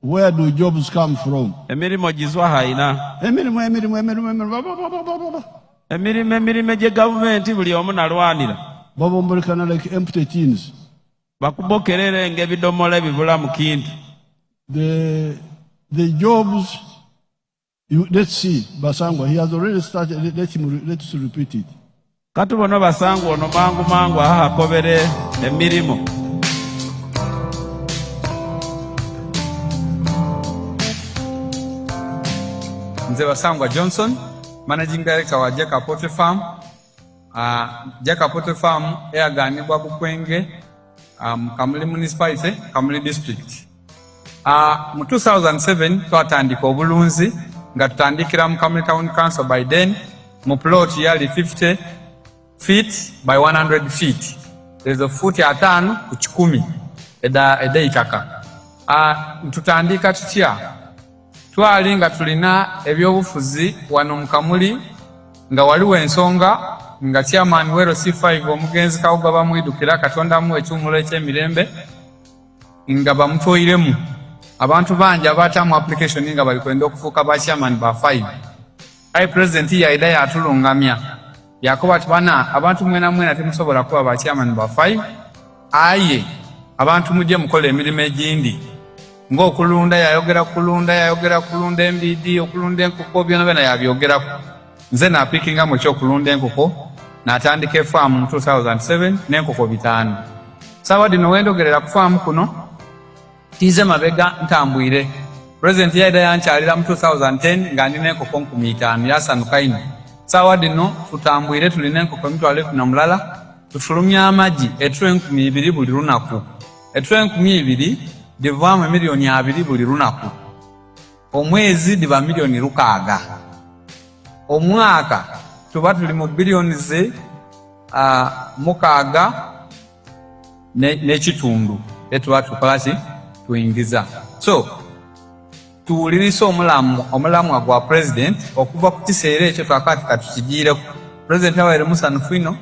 Where do jobs come from? Emirimu gizwa haina. Emirimu gye government buli omu nalwanira. Babombolekana like empty tins. Bakubokerere ng'ebidomola ebibula mu kintu. The jobs, let's see, Basangwa, he has already started, let's repeat it. Katubona Basangwa ono mangu ahakobere emirimu. Nze Basangwa Johnson, Managing Director wa Jeka Poultry Farm. Jeka Poultry Farm eyaganibwa Bukwenge, Kamuli Municipality, Kamuli District. Mu 2007 twatandika obulunzi nga tutandikira mu Kamuli Town Council by then mu plot yali 50 feet by 100 feet. There's a foot 5 ku 10 eda itaka. Tutandika tutya twali nga tulina ebyobufuzi wano mu Kamuli nga waliwo ensonga nga chairman wero C5 omugenzi Kawuga bamwidukira Katonda mu ekyumulo eky'emirembe nga bamutoyiremu abantu banja abatamu application nga bali kwenda okufuuka ba chairman ba 5. Ai president yaida yatulungamya yakoba tubana abantu mwena temusobola kuba ba chairman ba 5. Aye abantu mujje mukole emirimu egindi ng'okulunda yayogera kulunda MBD okulunda enkoko byonna yabyogerako. Nze napikinga mu ky'okulunda enkoko n'atandika farm mu 2007 n'enkoko 5. Sabadi no wendogerera ku farm kuno tize mabega ntambwire. President yaida yankyalira mu 2010 nga ndina enkoko 5,000 yasanuka ino. Sabadi no tutambwire tulina enkoko 2,000 tufulumya amagi etwe 2,000 buli lunaku. Etwe 2,000 divaamu miliyoni 2 buli lunaku. Omwezi diva miliyoni 6. Omwaka tuba tuli mu biliyoni 6 n'ekitundu etuba tukolaki tuyingiza. So tuwulirisa omulamwa gwa president okuva ku kiseera ekyo twakati katukigiireko. President awaire musanufu ino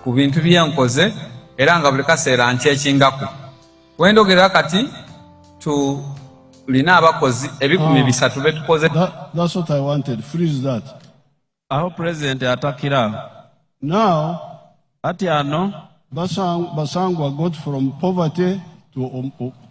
ku bintu byenkoze era nga buli kaseera nkyekingako. Wendogera kati tulina abakozi 300 betukoze. That's what I wanted. Freeze that. Aho president atakira. Now, ati ano Basangwa got from poverty to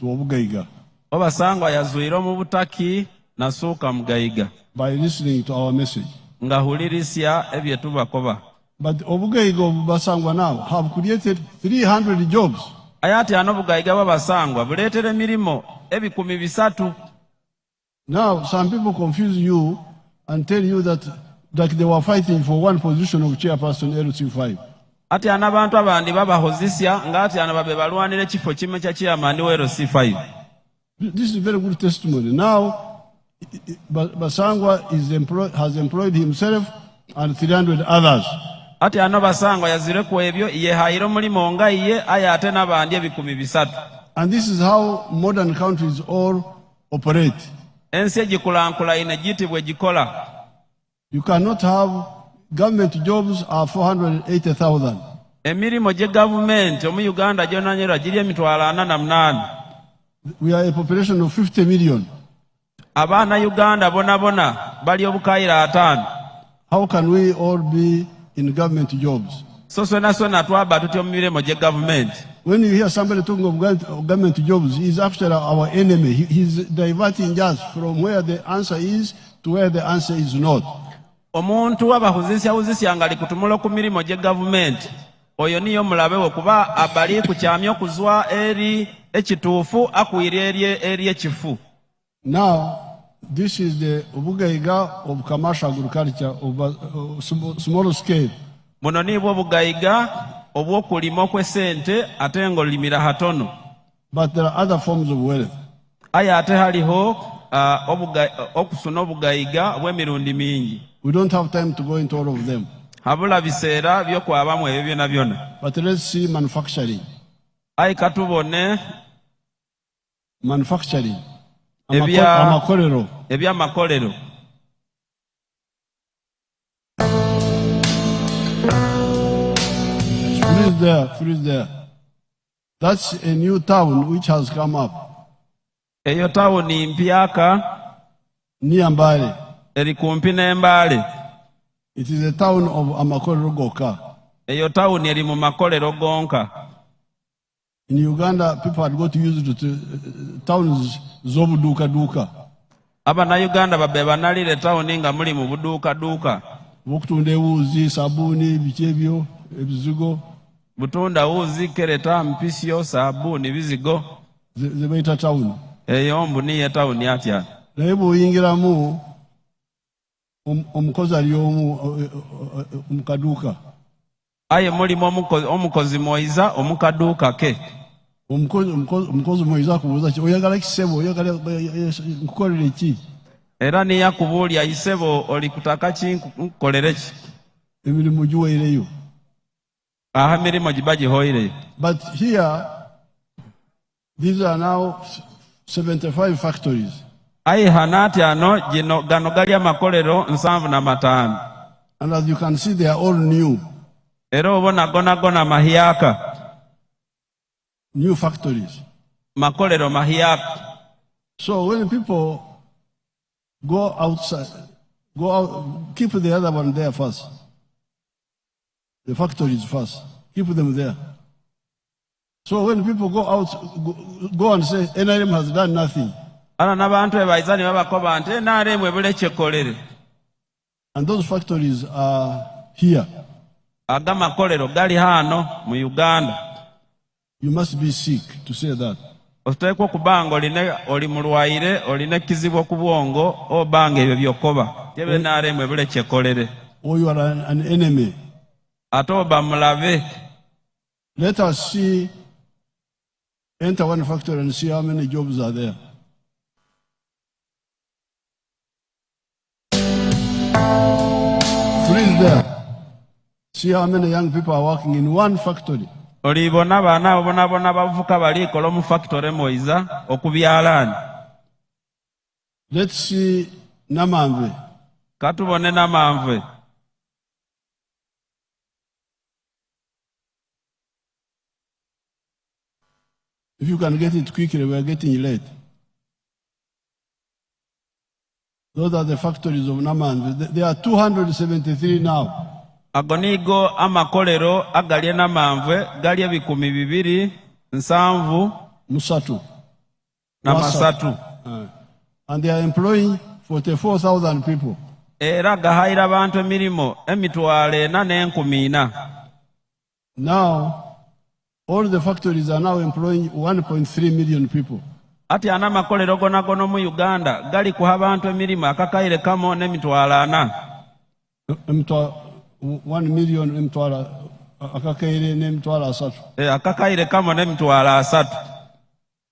obugaiga. Obasangwa yazuire mu butaki nasuuka mugaiga. By listening to our message. Ngahulirisya ebye tubakoba. But obugaiga of Basangwa now have created 300 jobs. Ayati ano bugaiga b'Abasangwa buleetera emirimu 300. Now some people confuse you and tell you that they were fighting for one position of chairperson LC5. Ati ana abantu abandi babahozisya ngati ana babe balwanira ekifo kimwe kya chairman wa LC5. This is a very good testimony. Now Basangwa has employed himself and 300 others. Ati ano Basangwa yazire ku ebyo yehaira omulimo nga ye ayate n'abandi 300. And this is how modern countries all operate. Ensi egikulankulaine gitibwa egikola. You cannot have government jobs are 480,000. Emirimo gye government omu Uganda gyonanyerwa giri 48. We are a population of 50 million. Abaana Uganda bona bali obukayira 5. How can we all be in government jobs? So swena twaba tutyo mu mirimo gye government. When you hear somebody talking of government jobs, he's after our enemy. He's diverting us from where the answer is to where the answer is not. Omuntu abahuzisya ngali kutumula ku mirimo gye government oyo niyo mulabe we kuba abali ku kyamyo kuzwa eri ekituufu akwire eri ekifu. Now this is the obugaiga of commercial agriculture of small scale. Muno nibwo obugaiga obw'okulima okw'esente ate ng'olimira hatono. But there are other forms of wealth. Ate haliho okusuna obugaiga obw'emirundi mingi. We don't have time to go into all of them. Habula biseera by'okwabamu ebyo byonna. But let's see manufacturing. Katubone manufacturing. Amakolero. Ebyamakolero. Freeze there. That's a new town which has come up. Eyo tawuni mpyaka near Mbale. Eri kumpi n'Embale. It is a town of Amakolero Goka. Eyo tawuni eri mu makolero gonka. In Uganda, people had got used to towns zobuduka duka. Abana Uganda babe banalire tawuni nga muli mu buduka duka. Bukutunda ewuzi, sabuni, bichebyo, ebizigo. Butunda wuzi, kereta, mpisyo, sabuni, bizigo. Zebaita town. Eyo mbuniye tawuni atya. Naye bw'oyingiramu omukozi ali omu kaduuka. Aye mulimu omukozi moiza omukaduuka ke. Omukozi moiza akubuuza ki oyagala kisebo oyagala nkukolere ki? Era niyakubuulya isebo oli kutaka ki nkukolere ki? Emirimu giweereyo. Aha mirimo giba gihoireyo. But here these are now 75 factories. Aye hanati ano gano gali amakolero 75. And as you can see, they are all new. Era obona gona mahiyaka. New factories. Makolero mahiyaka. So when people go outside, keep the other one there first. The factories first. Keep them there. So when people go out, go and say, NRM has done nothing. And those factories are here. You must be sick to say that. Or you are an enemy. Let us see, enter one factory and see how many jobs are there. Freeze there. See how many young people are working in one factory. Let's see Namamve. If you can get it quickly, we are getting late. Those are the factories of Naman. There are 273 now. agonigo amakolero agalye n'amanvwe galye 273 n'amasatu. And they are employing 44,000 people. Era gahayira abantu emirimo 40,000. Now, all the factories are now employing 1.3 million people. Ati ana makolero gona gono mu Uganda gali kuha abantu emirimo akakaire kamo n'emitwalo 4. 1 million emitwalo akakaire n'emitwalo 3. Akakaire kamo n'emitwalo 3.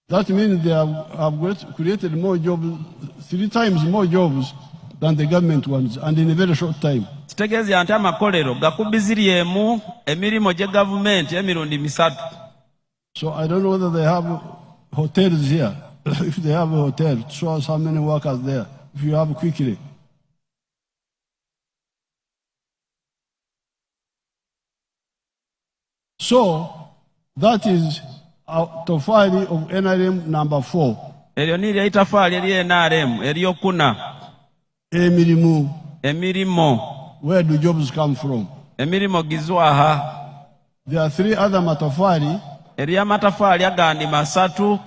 That means they have created more jobs, 3 times more jobs than the government ones, and in a very short time. Kitegezi anti amakolero gakubiziryemu emirimo gye government emirundi 3. So I don't know whether they have hotels here. If they have a hotel, show us how many workers there. If you have quickly. So that is tofali of NRM number 4. Eryo niryo itafali eri NRM eryokuna. Emirimo. Where do jobs come from? Emirimo gizwaha. There are 3 other matafali. Eriya matafali agandi 3.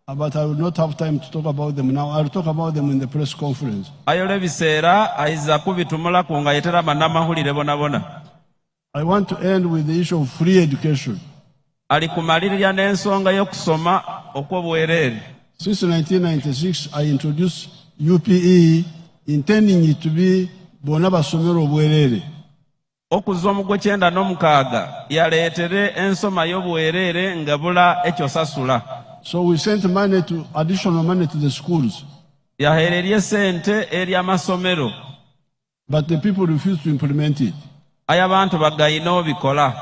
But I will not have time to talk about them now. I will talk about them in the press conference. Ayole biseera aiza kubitumula kunga yetera banamahulire bona. I want to end with the issue of free education. Alikumalirira n'ensonga y'okusoma okw'obwereere. Since 1996, I introduced UPE, intending it to be bonna basomera obwereere. Okuza omugwe 96 yaleetere ensoma y'obwereere nga bula ekyo sasula. So we sent additional money to the schools. Yahererye sente eri amasomero. But the people refused to implement it. Ayabantu bagayina obikola.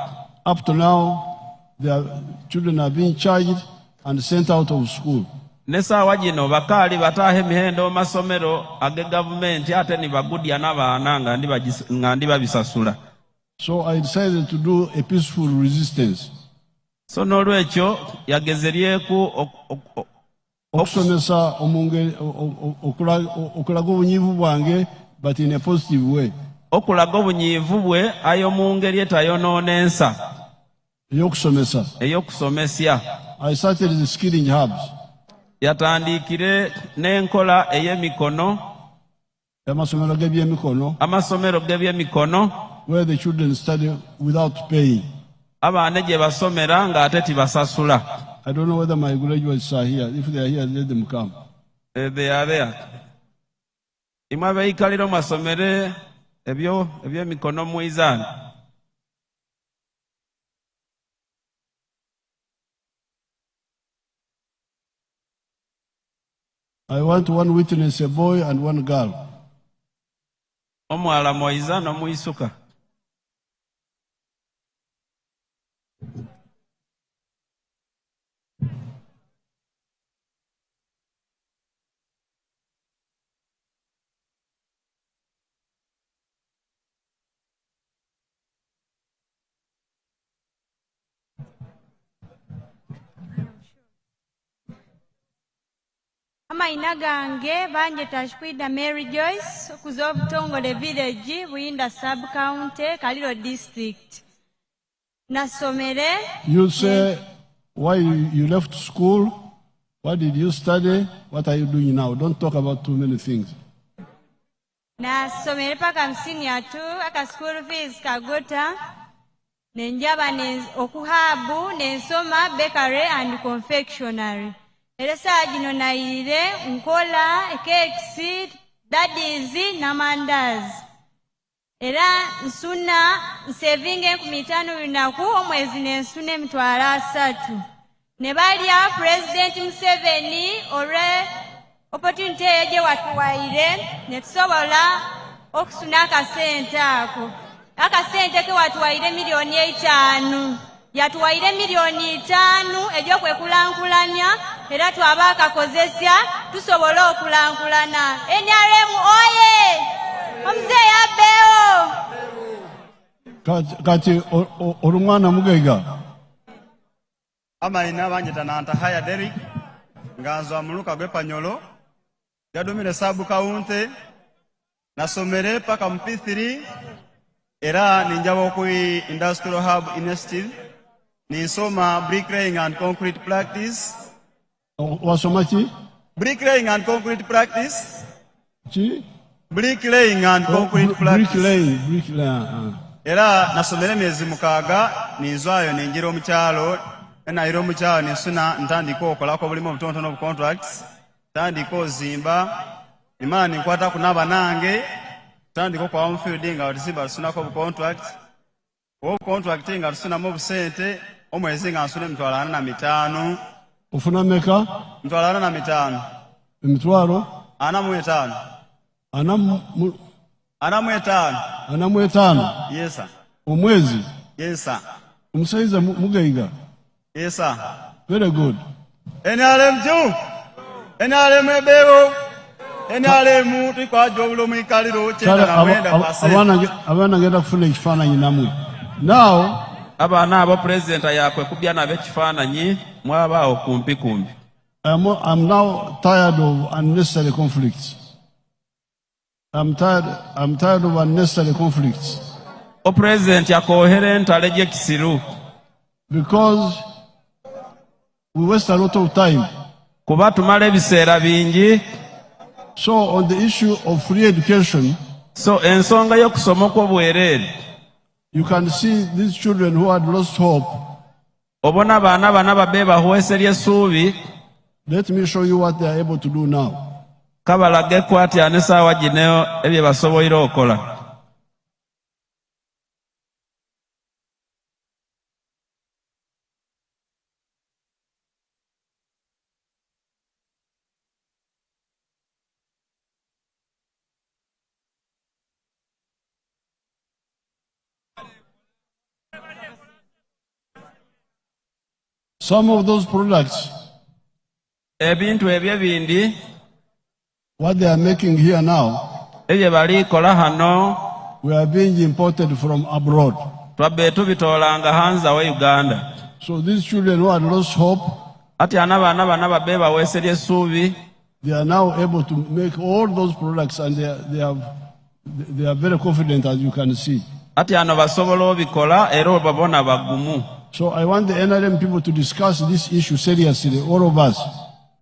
Up to now, their children are being charged and sent out of school. Nesaawa gino bakaali bataaha emihendo mu masomero age gavumenti ate ni bagudya n'abaana nga ndi babisasula. So I decided to do a peaceful resistance. So n'olwekyo yagezeryeku okusomesa okulaga obunyiivu bwange, but in a positive way. Okulaga obunyiivu bwe ayo mu ngeri etayonoonensa. Ey'okusomesya. I started the skilling hubs. Yatandikire n'enkola ey'emikono. Amasomero g'ebyemikono. Where the children study without paying. Abaana gye basomera ng'ate tibasasula. I don't know whether my graduates are here. If they are here, let them come. They are there. Imwe abeyikalira masomere ebyemikono mu Izani. I want one witness, a boy and one girl. Omwala Moiza n'omuyisuka. Amaina gange banje tashkwida Mary Joyce okuza obutongole village Buyinda sub-county Kaliro district. Nasomere. You say why you left school? What did you study? What are you doing now? Don't talk about too many things. Nasomere paka senior 2 aka school fees kagota. Nenjaba okuhabu nensoma bakery and confectionery. Eresa gino naire nkola cakes, daddies na mandazi. Era nsuna saving 15 lunaku omwezi nensuna emitwalo 3. Ne balya President Museveni ore opportunity eje watuwaire ne tusobola okusuna akasente ako. Akasente ke watuwaire $5,000,000. Yatuwaire $5,000,000 ebyokwekulangulanya era twaba akakozesya tusobola okulankulana. NRM oye! Omuzeeyi abbeewo! Kati olumwana mugaiga. Amaina banjeta Nantahaya Derrick nganzwa muluka gw'Epanyolo gadumire sub county nasomere paka mu P3 era ninjaba ku Industrial Hub Initiative ninsoma bricklaying and concrete practice. Wasoma ki? Bricklaying and concrete practice. Ki? Bricklaying and concrete practice. Bricklaying. Era nasomera emyezi 6 ninzwayo ninjira omukyalo nayira omukyalo ninsuna ntandika okolako obulimu obutonotono obu contracts ntandika ozimba imala ninkwataku n'abanange ntandika okwa omufield nga otizimba tusunako obu contract obu contract nga tusunamu obusente omwezi nga nsuna emitwalo 45. Ofuna meka? Emitwalo 45. Emitwalo 45. 45. Yes sir. Omwezi? Yes sir. Omusaiza mugaiga? Yes sir. Very good. NRM juu. NRM ebero. NRM tukwajo obulomu ikaliro kyenda na mwenda pasente. Abana ngenda kufuna ekifaananyi namwe. Now abaana abo president yakwe kubya nabe ekifaananyi mwabaawo kumpi. I'm now tired of unnecessary conflicts. I'm tired of unnecessary conflicts. O president yakohere ntale gye kisiru. Because we waste a lot of time. Kuba tumala ebiseera bingi. So on the issue of free education, ensonga y'okusoma kw'obwereere, you can see these children who had lost hope. Obona abaana bana babeebahuwese ly'essuubi. Let me show you what they are able to do now. Kabalage kwatya n'essaawa gino ebyo basoboire okola. Some of those products, ebintu ebyo bindi, what they are making here now, ebyo balikola hano, we are being imported from abroad. Twabbe tubitoolanga hanza wa Uganda. So these children who had lost hope, ati abaana bana babbe baweese ly'essuubi, they are now able to make all those products, and they are very confident, as you can see. Ati ano basobola obikola era babona bagumu. So I want the NRM people to discuss this issue seriously, all of us.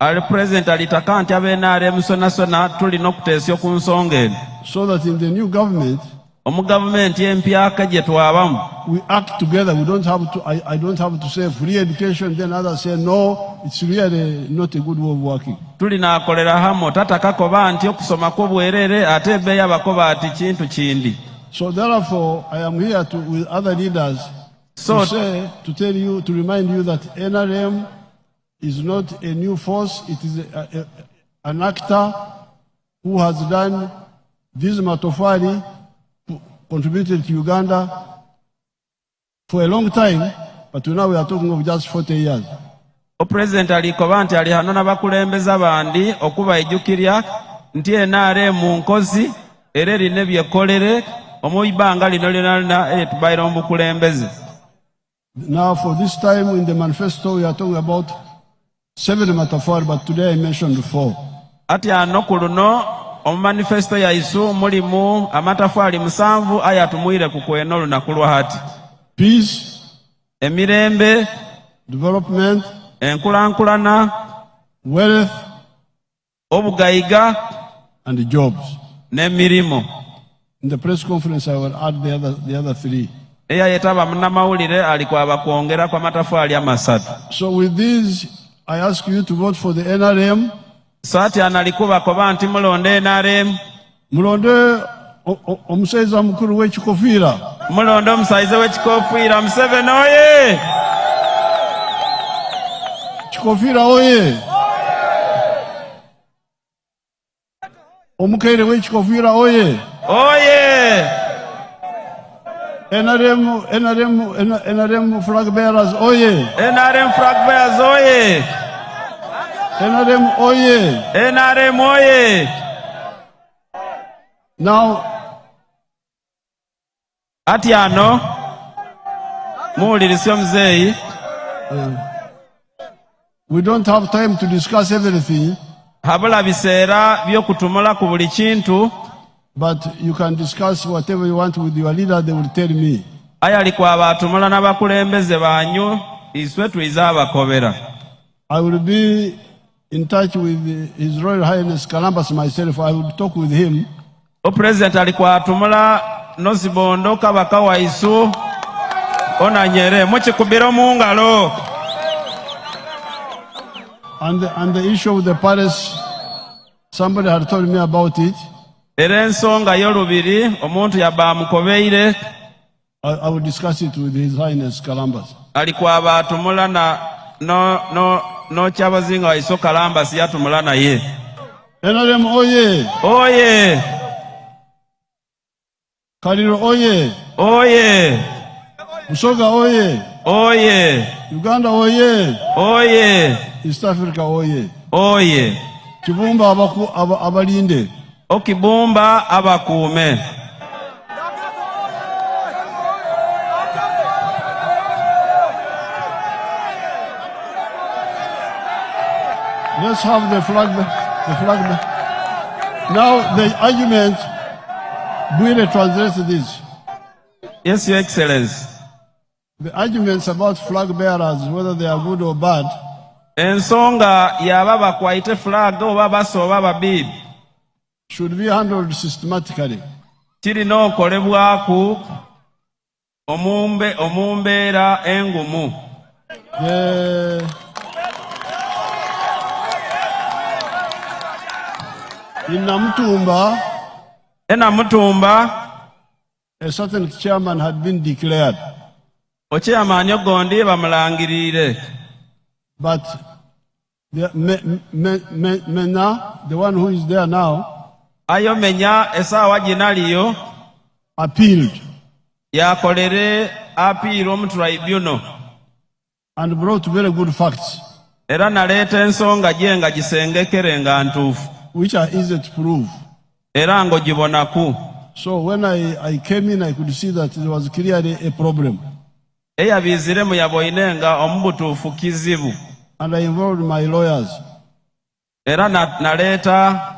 Ali president alitaka nti NRM sona tulina okuteesya ku nsonga eno. So that in the new government, omugavumenti empyaka gye twabamu, we act together. We don't have to. I don't have to say free education, then others say no. It's really not a good way of working. Tulina akolera hamu tatakakoba nti okusoma kw'obwereere ate ebbeeyi abakoba ati kintu kindi. So therefore, I am here with other leaders to tell you, to remind you that NRM is not a new force. It is an actor who has done this matofari, contributed to Uganda for a long time, but now we are talking of just 40 years. O president alikoba nti ali hano n'abakulembeza bandi okubayijukirya nti NRM nkozi era erina ebyekolere omu ibanga lino lyonna tubaire mu bukulembeze. Now for this time in the manifesto we are talking about 7 matafari, but today I mentioned 4. Ati ano ku luno omu manifesto yaisu mulimu amatafaali 7 aya tumuire ku kweno olunaku lwa hati. Peace, emirembe, development, enkulankulana, wealth, obugayiga, and jobs. N'emirimu. In the press conference I will add the other 3. Eya yetaba munnamawulire alikwaba kwongera kwa matafaali 3. So with these I ask you to vote for the NRM. So ati analikuba koba nti mulonde NRM. Mulonde omusaiza mukuru w'ekikofiira. Mulonde omusaiza w'ekikofiira. Museveni oye! Kikofiira oye! Omukaire w'ekikofiira oye! Oye! NRM flag bearers oye! NRM flag bearers oye! NRM oye! NRM oye! Now, ati ano muwulirisye omuzeeyi, we don't have time to discuss everything. Habula biseera by'okutumula ku buli kintu. But you can discuss whatever you want with your leader, they will tell me. Ayalikwa abatumula n'abakulembeze banyu iswe tuiza abakobera. I will be in touch with His Royal Highness Kalambas myself. I will talk with him. O President alikuwa atumula nosibondo kabaka waisu onanyere muchikubira mungalo. And the issue of the palace, somebody had told me about it. Erensonga yorubiri omuntu yabamukobeire. I will discuss it with His Highness Kalambas. Alikuwa abatumula na no chabazinga waiso Kalambas yatumula na ye. NRM oye. Oye. Kaliro oye. Oye. Busoga oye. Oye. Uganda oye. Oye. East Africa oye. Oye. Kibumba abalinde. Okibumba abakume. Let's have the flag. Now the argument, Buire translates this. Yes, Your Excellency. The arguments about flag bearers, whether they are good or bad, ensonga yababa kwaite flag oba basoba babibi should be handled systematically. Kirina okolebwaku omumbeera engumu. In Namutumba, a certain chairman had been declared. Ochairman ogondi bamulangirire. But Mena, the one who is there now, Ayomenya esawa jinaliyo appealed. Yakolere appeal omu tribunal. And brought very good facts. Era naleeta ensonga jenga gisengekere nga ntuufu. Which are easy to prove. Era ngogibonaku. So when I came in, I could see that there was clearly a problem. Eyabiziremu yaboinenga omubutuufu kizibu. And I involved my lawyers. Era naleeta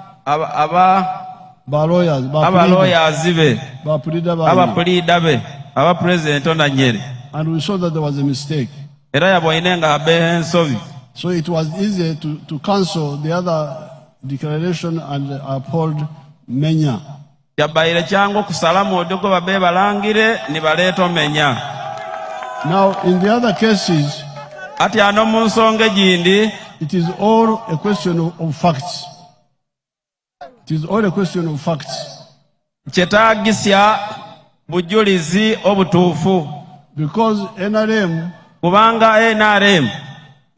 lawyers be abapuliida be aba president onanyere. And we saw that there was a mistake. Era yaboinenga abeho ensobi. So it was easy to cancel the other declaration and uphold Menya. Yabaire kyangu okusalamu odoko babe balangire ni baleeta omenya. Now in the other cases, ati ano mu nsonga egindi, it is all a question of facts. It is all a question of facts. Kyetaagisya bujulizi obutuufu. Because NRM, kubanga NRM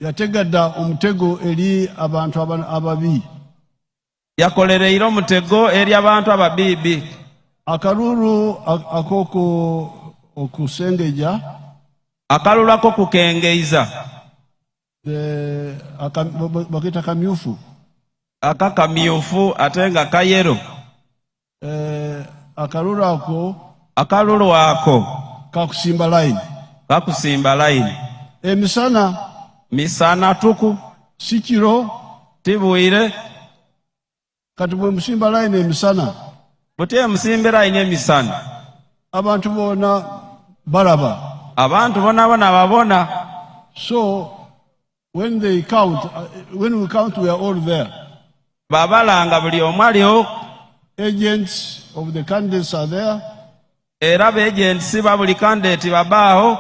yategadda omutego eri abantu ababi. Yakolereire omutego eri abantu ababibi. Akalulu akoko okusengeja. Akalulu akokukengeiza. Bakita kamyufu. Akakamyufu atenga kayero. Akalulu ako. Kakusimba line. Kakusimba line. Misana tuku. Sikiro. Tibuire. Kati bwe musimba line emisana. Bute musimbe line emisana. Abantu bona baraba. Abantu bona babona. So when they count, when we count, we are all there. Babalanga buli omwalio. Agents of the candidates are there. Era be agents ba buli candidate babaho.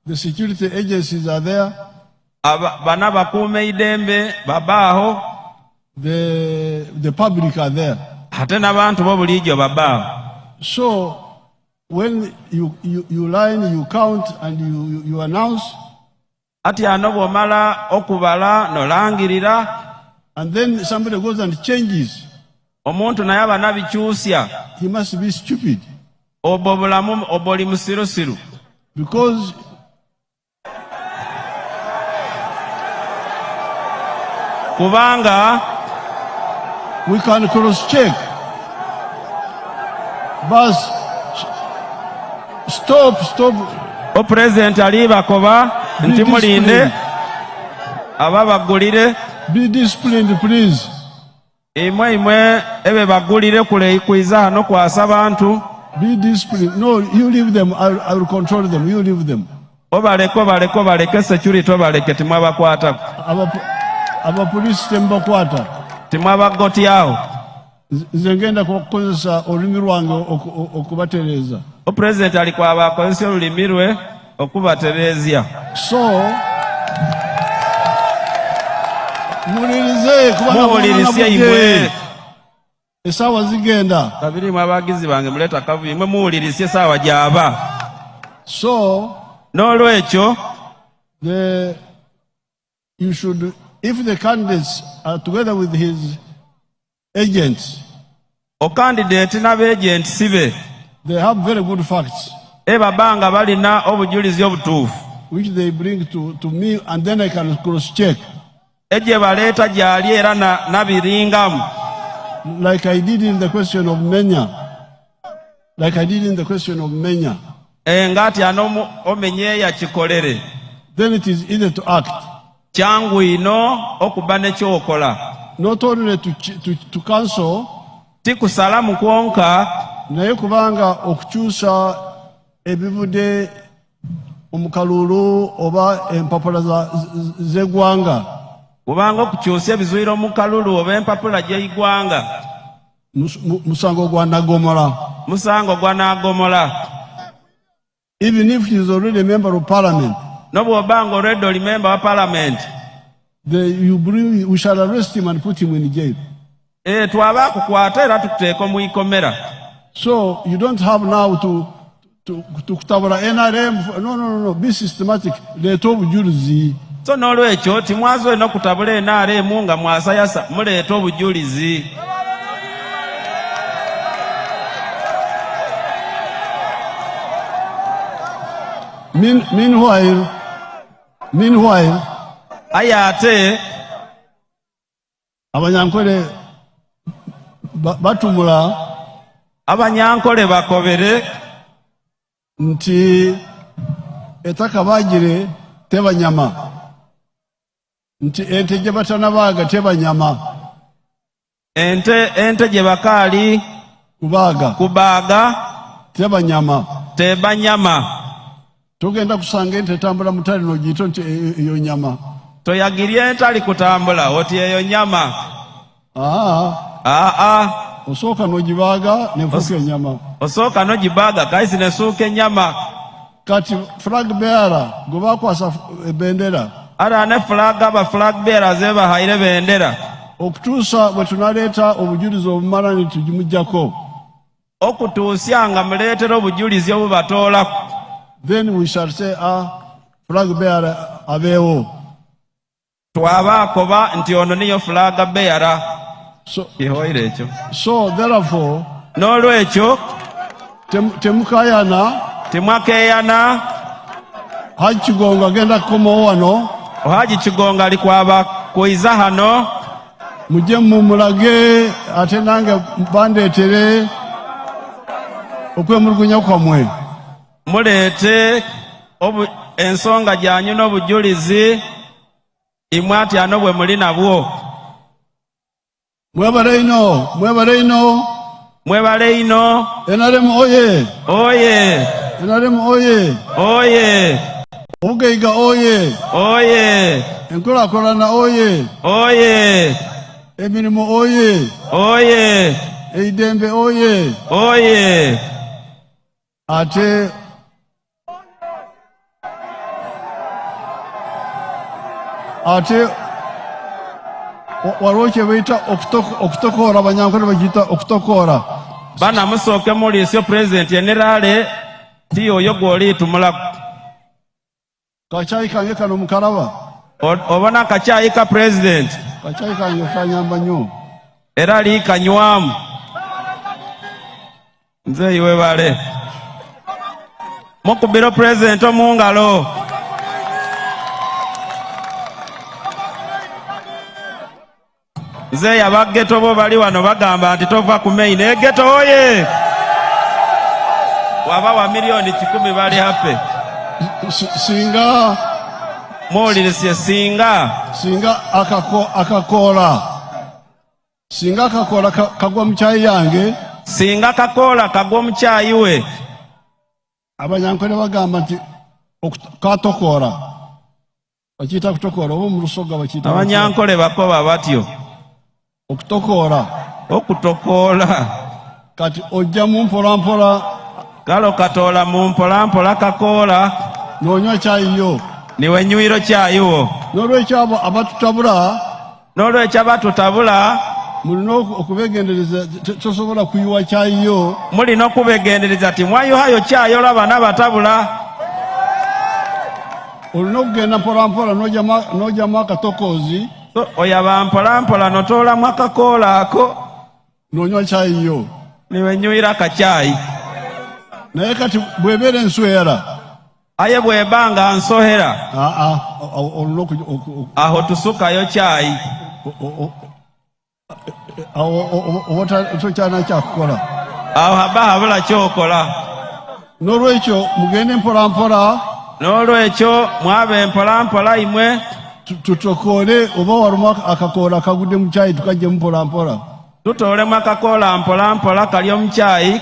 The security agencies are there. Bana bakume idembe babaho. The public are there. Ate n'abantu bo bulijjo babaho. So when you line, you count, and you announce. Ati ano bw'omala okubala nolangirira. And then somebody goes and changes. Omuntu naye aba nabikyusya. He must be stupid. Obwo bulamu obuli musirusiru. Because kubanga we can cross-check. But stop. O president alibakoba nti mulinde ababagulire. Be disciplined, please. imwe ebe bagulire kule kuiza hano kwasa abantu. Be disciplined. No, you leave them. I will control them. You leave them. Obaleke security obaleke timwabakwata. Aba police tembakwata. Timwabagoti yao. Zengenda kukozesa olulimi lwange okubatereza. O president alikuwa abakozesa olulimi lwe okubaterezya. So muwulirize imwe. Esawa zigenda. Kabiri mwabagizi bange muleta kavuyo imwe muwulirize esawa gyaba. So n'olwekyo you should, if the candidates are together with his agents, o candidate n'abagent sibe, they have very good facts babanga balina obujulizi obutuufu which they bring to me, and then I can cross check ejje baleeta gyali era nabiringamu, like I did in the question of Menya. ngati ano omenye ya kikolere. Then it is easy to act. Kyangu ino okuba nekyokola. Not only to cancel, tikusala mu kwonka, naye kubanga okukyusa ebivude omukalulu oba empapula z'eggwanga. Kubanga okukyusa ebizuiro omukalulu oba empapula gy'eggwanga. Musango gwa Nagomola. Even if he is already a member of parliament, n'obw'obanga already oli member wa parliament, we shall arrest him and put him in jail. Twaba kukwata era tukuteeka mu ikomera. So you don't have now to kutabula NRM. No. Be systematic. Leeta obujulizi. So n'olwekyo timwazo eno kutabula NRM nga mwasayasa, muleeta obujulizi. Meanwhile, ayate abanyankole batumula, abanyankole bakobere nti etaka bagire tebanyama, nti ente gye batanabaaga tebanyama, ente gye bakaali kubaaga tebanyama. Tugenda kusanga ente etambula mutali n'ogiyita nti eyo nyama. Toyagirye ente ali kutambula oti eyo nyama. Osooka n'ogibaaga nefuuka enyama. Osooka n'ogibaaga kaisi nesuuka enyama. Kati flag bearer gwe bakwasa ebendera, ara ne aba flag bearers bahayire bendera, okutuusa bwe tunaleeta obujulizi obumala nti tugimuggyako, okutuusya nga muleetera obujulizi obubatoolako. Then we shall say, flag bearer abeewo. Twabakoba nti ono niyo flag bearer. So therefore, n'olwekyo temwakeeyana. Haji Kigongo agenda kukomawo wano. Haji Kigongo alikwaba kuiza hano. Mujje mumulage ate nange bandeetere okwemulugunya kwammwe. Muleete ensonga gyanyu n'obujulizi imwati ano bwe muli nabwo. Mwebale ino. NRM oye. NRM oye. Ogeiga oye. Enkulaakulana oye. Emirimu oye. Eidembe oye. Ate waliwo kye bayita okutokoora, abanyankole bagiyita okutokoora. Bana musooke muliisyo president generale ti oyo gw'oliitumulaku. Kacaayi kange kano mukalaba. Obona akacaayi ka president. Kacaayi kange kanyamba nnyo. Era liikanywamu. Nze iwe bale. Mukubiro president omungalo. Nze yabageto bo bali wano bagamba nti tova ku main. Egeto oye. Waba wa milioni 10 bali hape. Singa muwulirisye singa akakoola Singa kakola kagwa mu kyayi yange. Singa kakola kagwa mu kyayi we. Abanyankole bagamba nti katokola. Bakiyita kutokola oba mu Lusoga bakiyita. Abanyankole bakoba batyo. Okutokola. Okutokola. Kati ojja mu mpolampola. Kalo katola mu mpolampola kakola. N'onywa kyayi yo. Niwe nywiro kyayi wo. N'olwekyo abo abatutabula. N'olwekyo abatutabula. Mulina okubegendereza tosobola kuyiwa kyayi yo. Mulina okubegendereza ti mwayuhayo kyayi olaba n'abatabula. Olina okugenda mpolampola n'ojamu akatokozi. Oyaba mpolampola n'otoolamu akakola ako. N'onywa kyayi yo. Niwe nywira akakyayi. Naye kati bw'ebeera enswera. Aye bw'ebanga nsohera. Aho tusukayo kyayi. Awo tokyalina kyakukola. Aho haba habula kyokola. N'olwekyo mugende mpolampola. N'olwekyo mwabe mpolampola imwe. Tutokole oba walumu akakoola kagudde mu kyayi tukajje mpolampola. Tutoolemu akakoola mpolampola kali omu kyayi.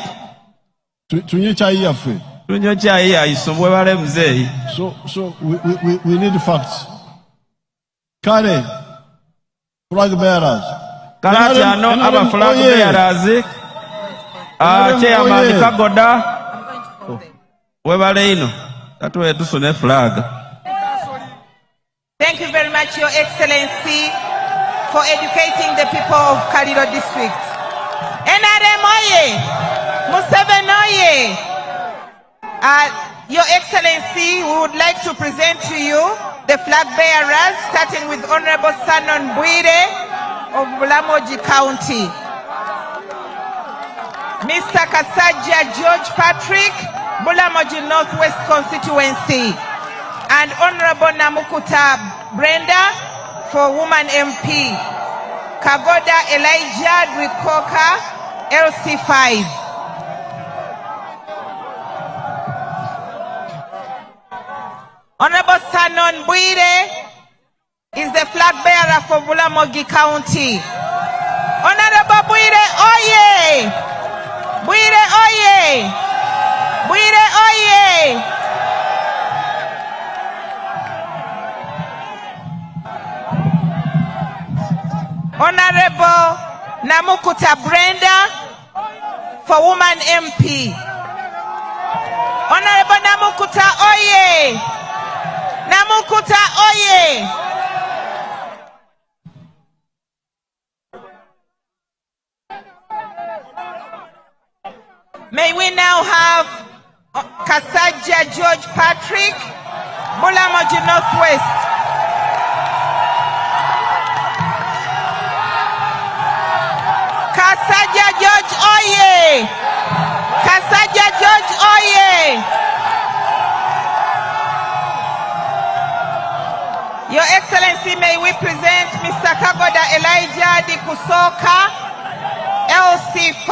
Tunywe kyayi yaffe. Tunywe kyayi yaisu bwebale muzeeyi. So we need facts. Kale flag bearers. Kalati ano aba flag bearers. Chairman Kagoda. Webale ino. Tatuwe tusune flag. Thank you very much, Your Excellency, for educating the people of Kaliro district. NRM oye! Museveni oye! Your Excellency, we would like to present to you the flag bearers, starting with Honorable Sanon Bwire of Bulamoji County. Mr. Kasaja George Patrick, Bulamoji Northwest Constituency. And Honorable Namukuta Brenda for Woman MP. Kagoda Elijah Rikoka, LC5. Honorable Sanon Bwire is the flag bearer for Bulamogi County. Honorable Bwire oye! Bwire oye! Bwire oye! Honorable Namukuta Brenda for Woman MP. Honorable Namukuta oye! Namukuta oye! May we now have Kasaja George Patrick, Bulamoji Northwest. Kasaja George oye! Kasaja George oye! Your Excellency, may we present Mr. Kagoda Elijah Di Kusoka, LC5.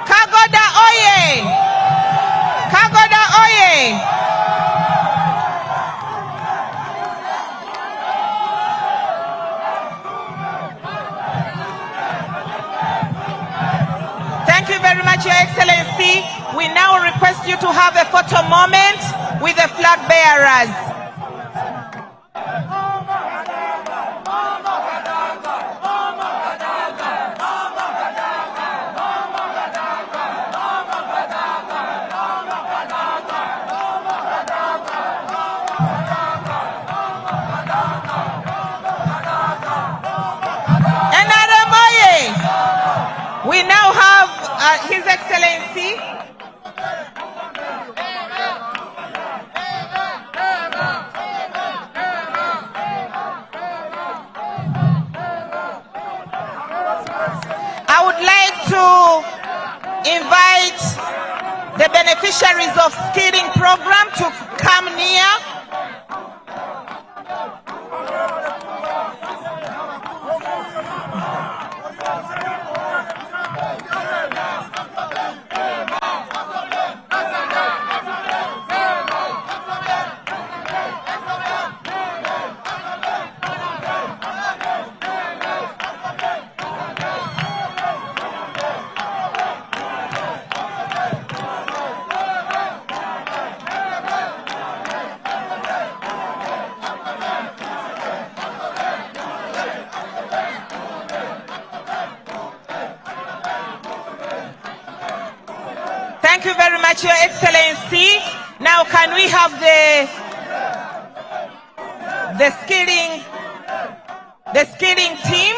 Kagoda oye! Kagoda oye! Thank you very much, Your Excellency. We now request you to have a photo moment with the flag bearers. We now have His Excellency I would like to invite the beneficiaries of skilling program to come near. Thank you very much, Your Excellency. Now can we have the skilling team?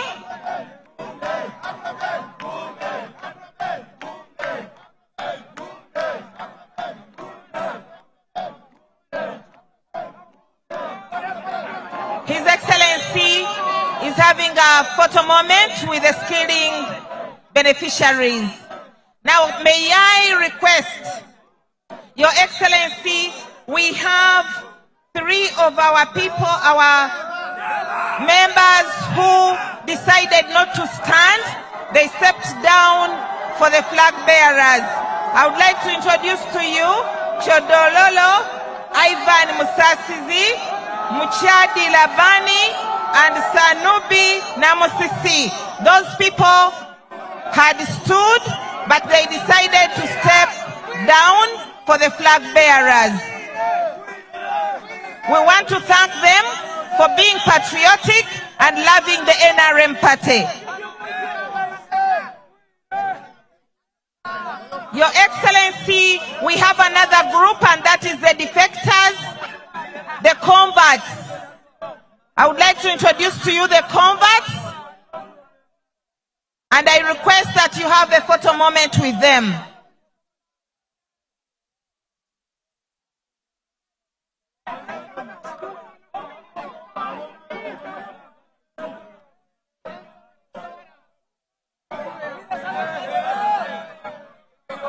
His Excellency is having a photo moment with the skilling beneficiaries. Now, may I request, Your Excellency, we have 3 of our people, our members who decided not to stand. They stepped down for the flag bearers. I would like to introduce to you Chodololo, Ivan Musasizi, Muchadi Labani, and Sanubi Namusisi. Those people had stood, but they decided to step down for the flag bearers. We want to thank them for being patriotic and loving the NRM party. Your Excellency, we have another group, and that is the defectors, the converts. I would like to introduce to you the converts, and I request that you have a photo moment with them.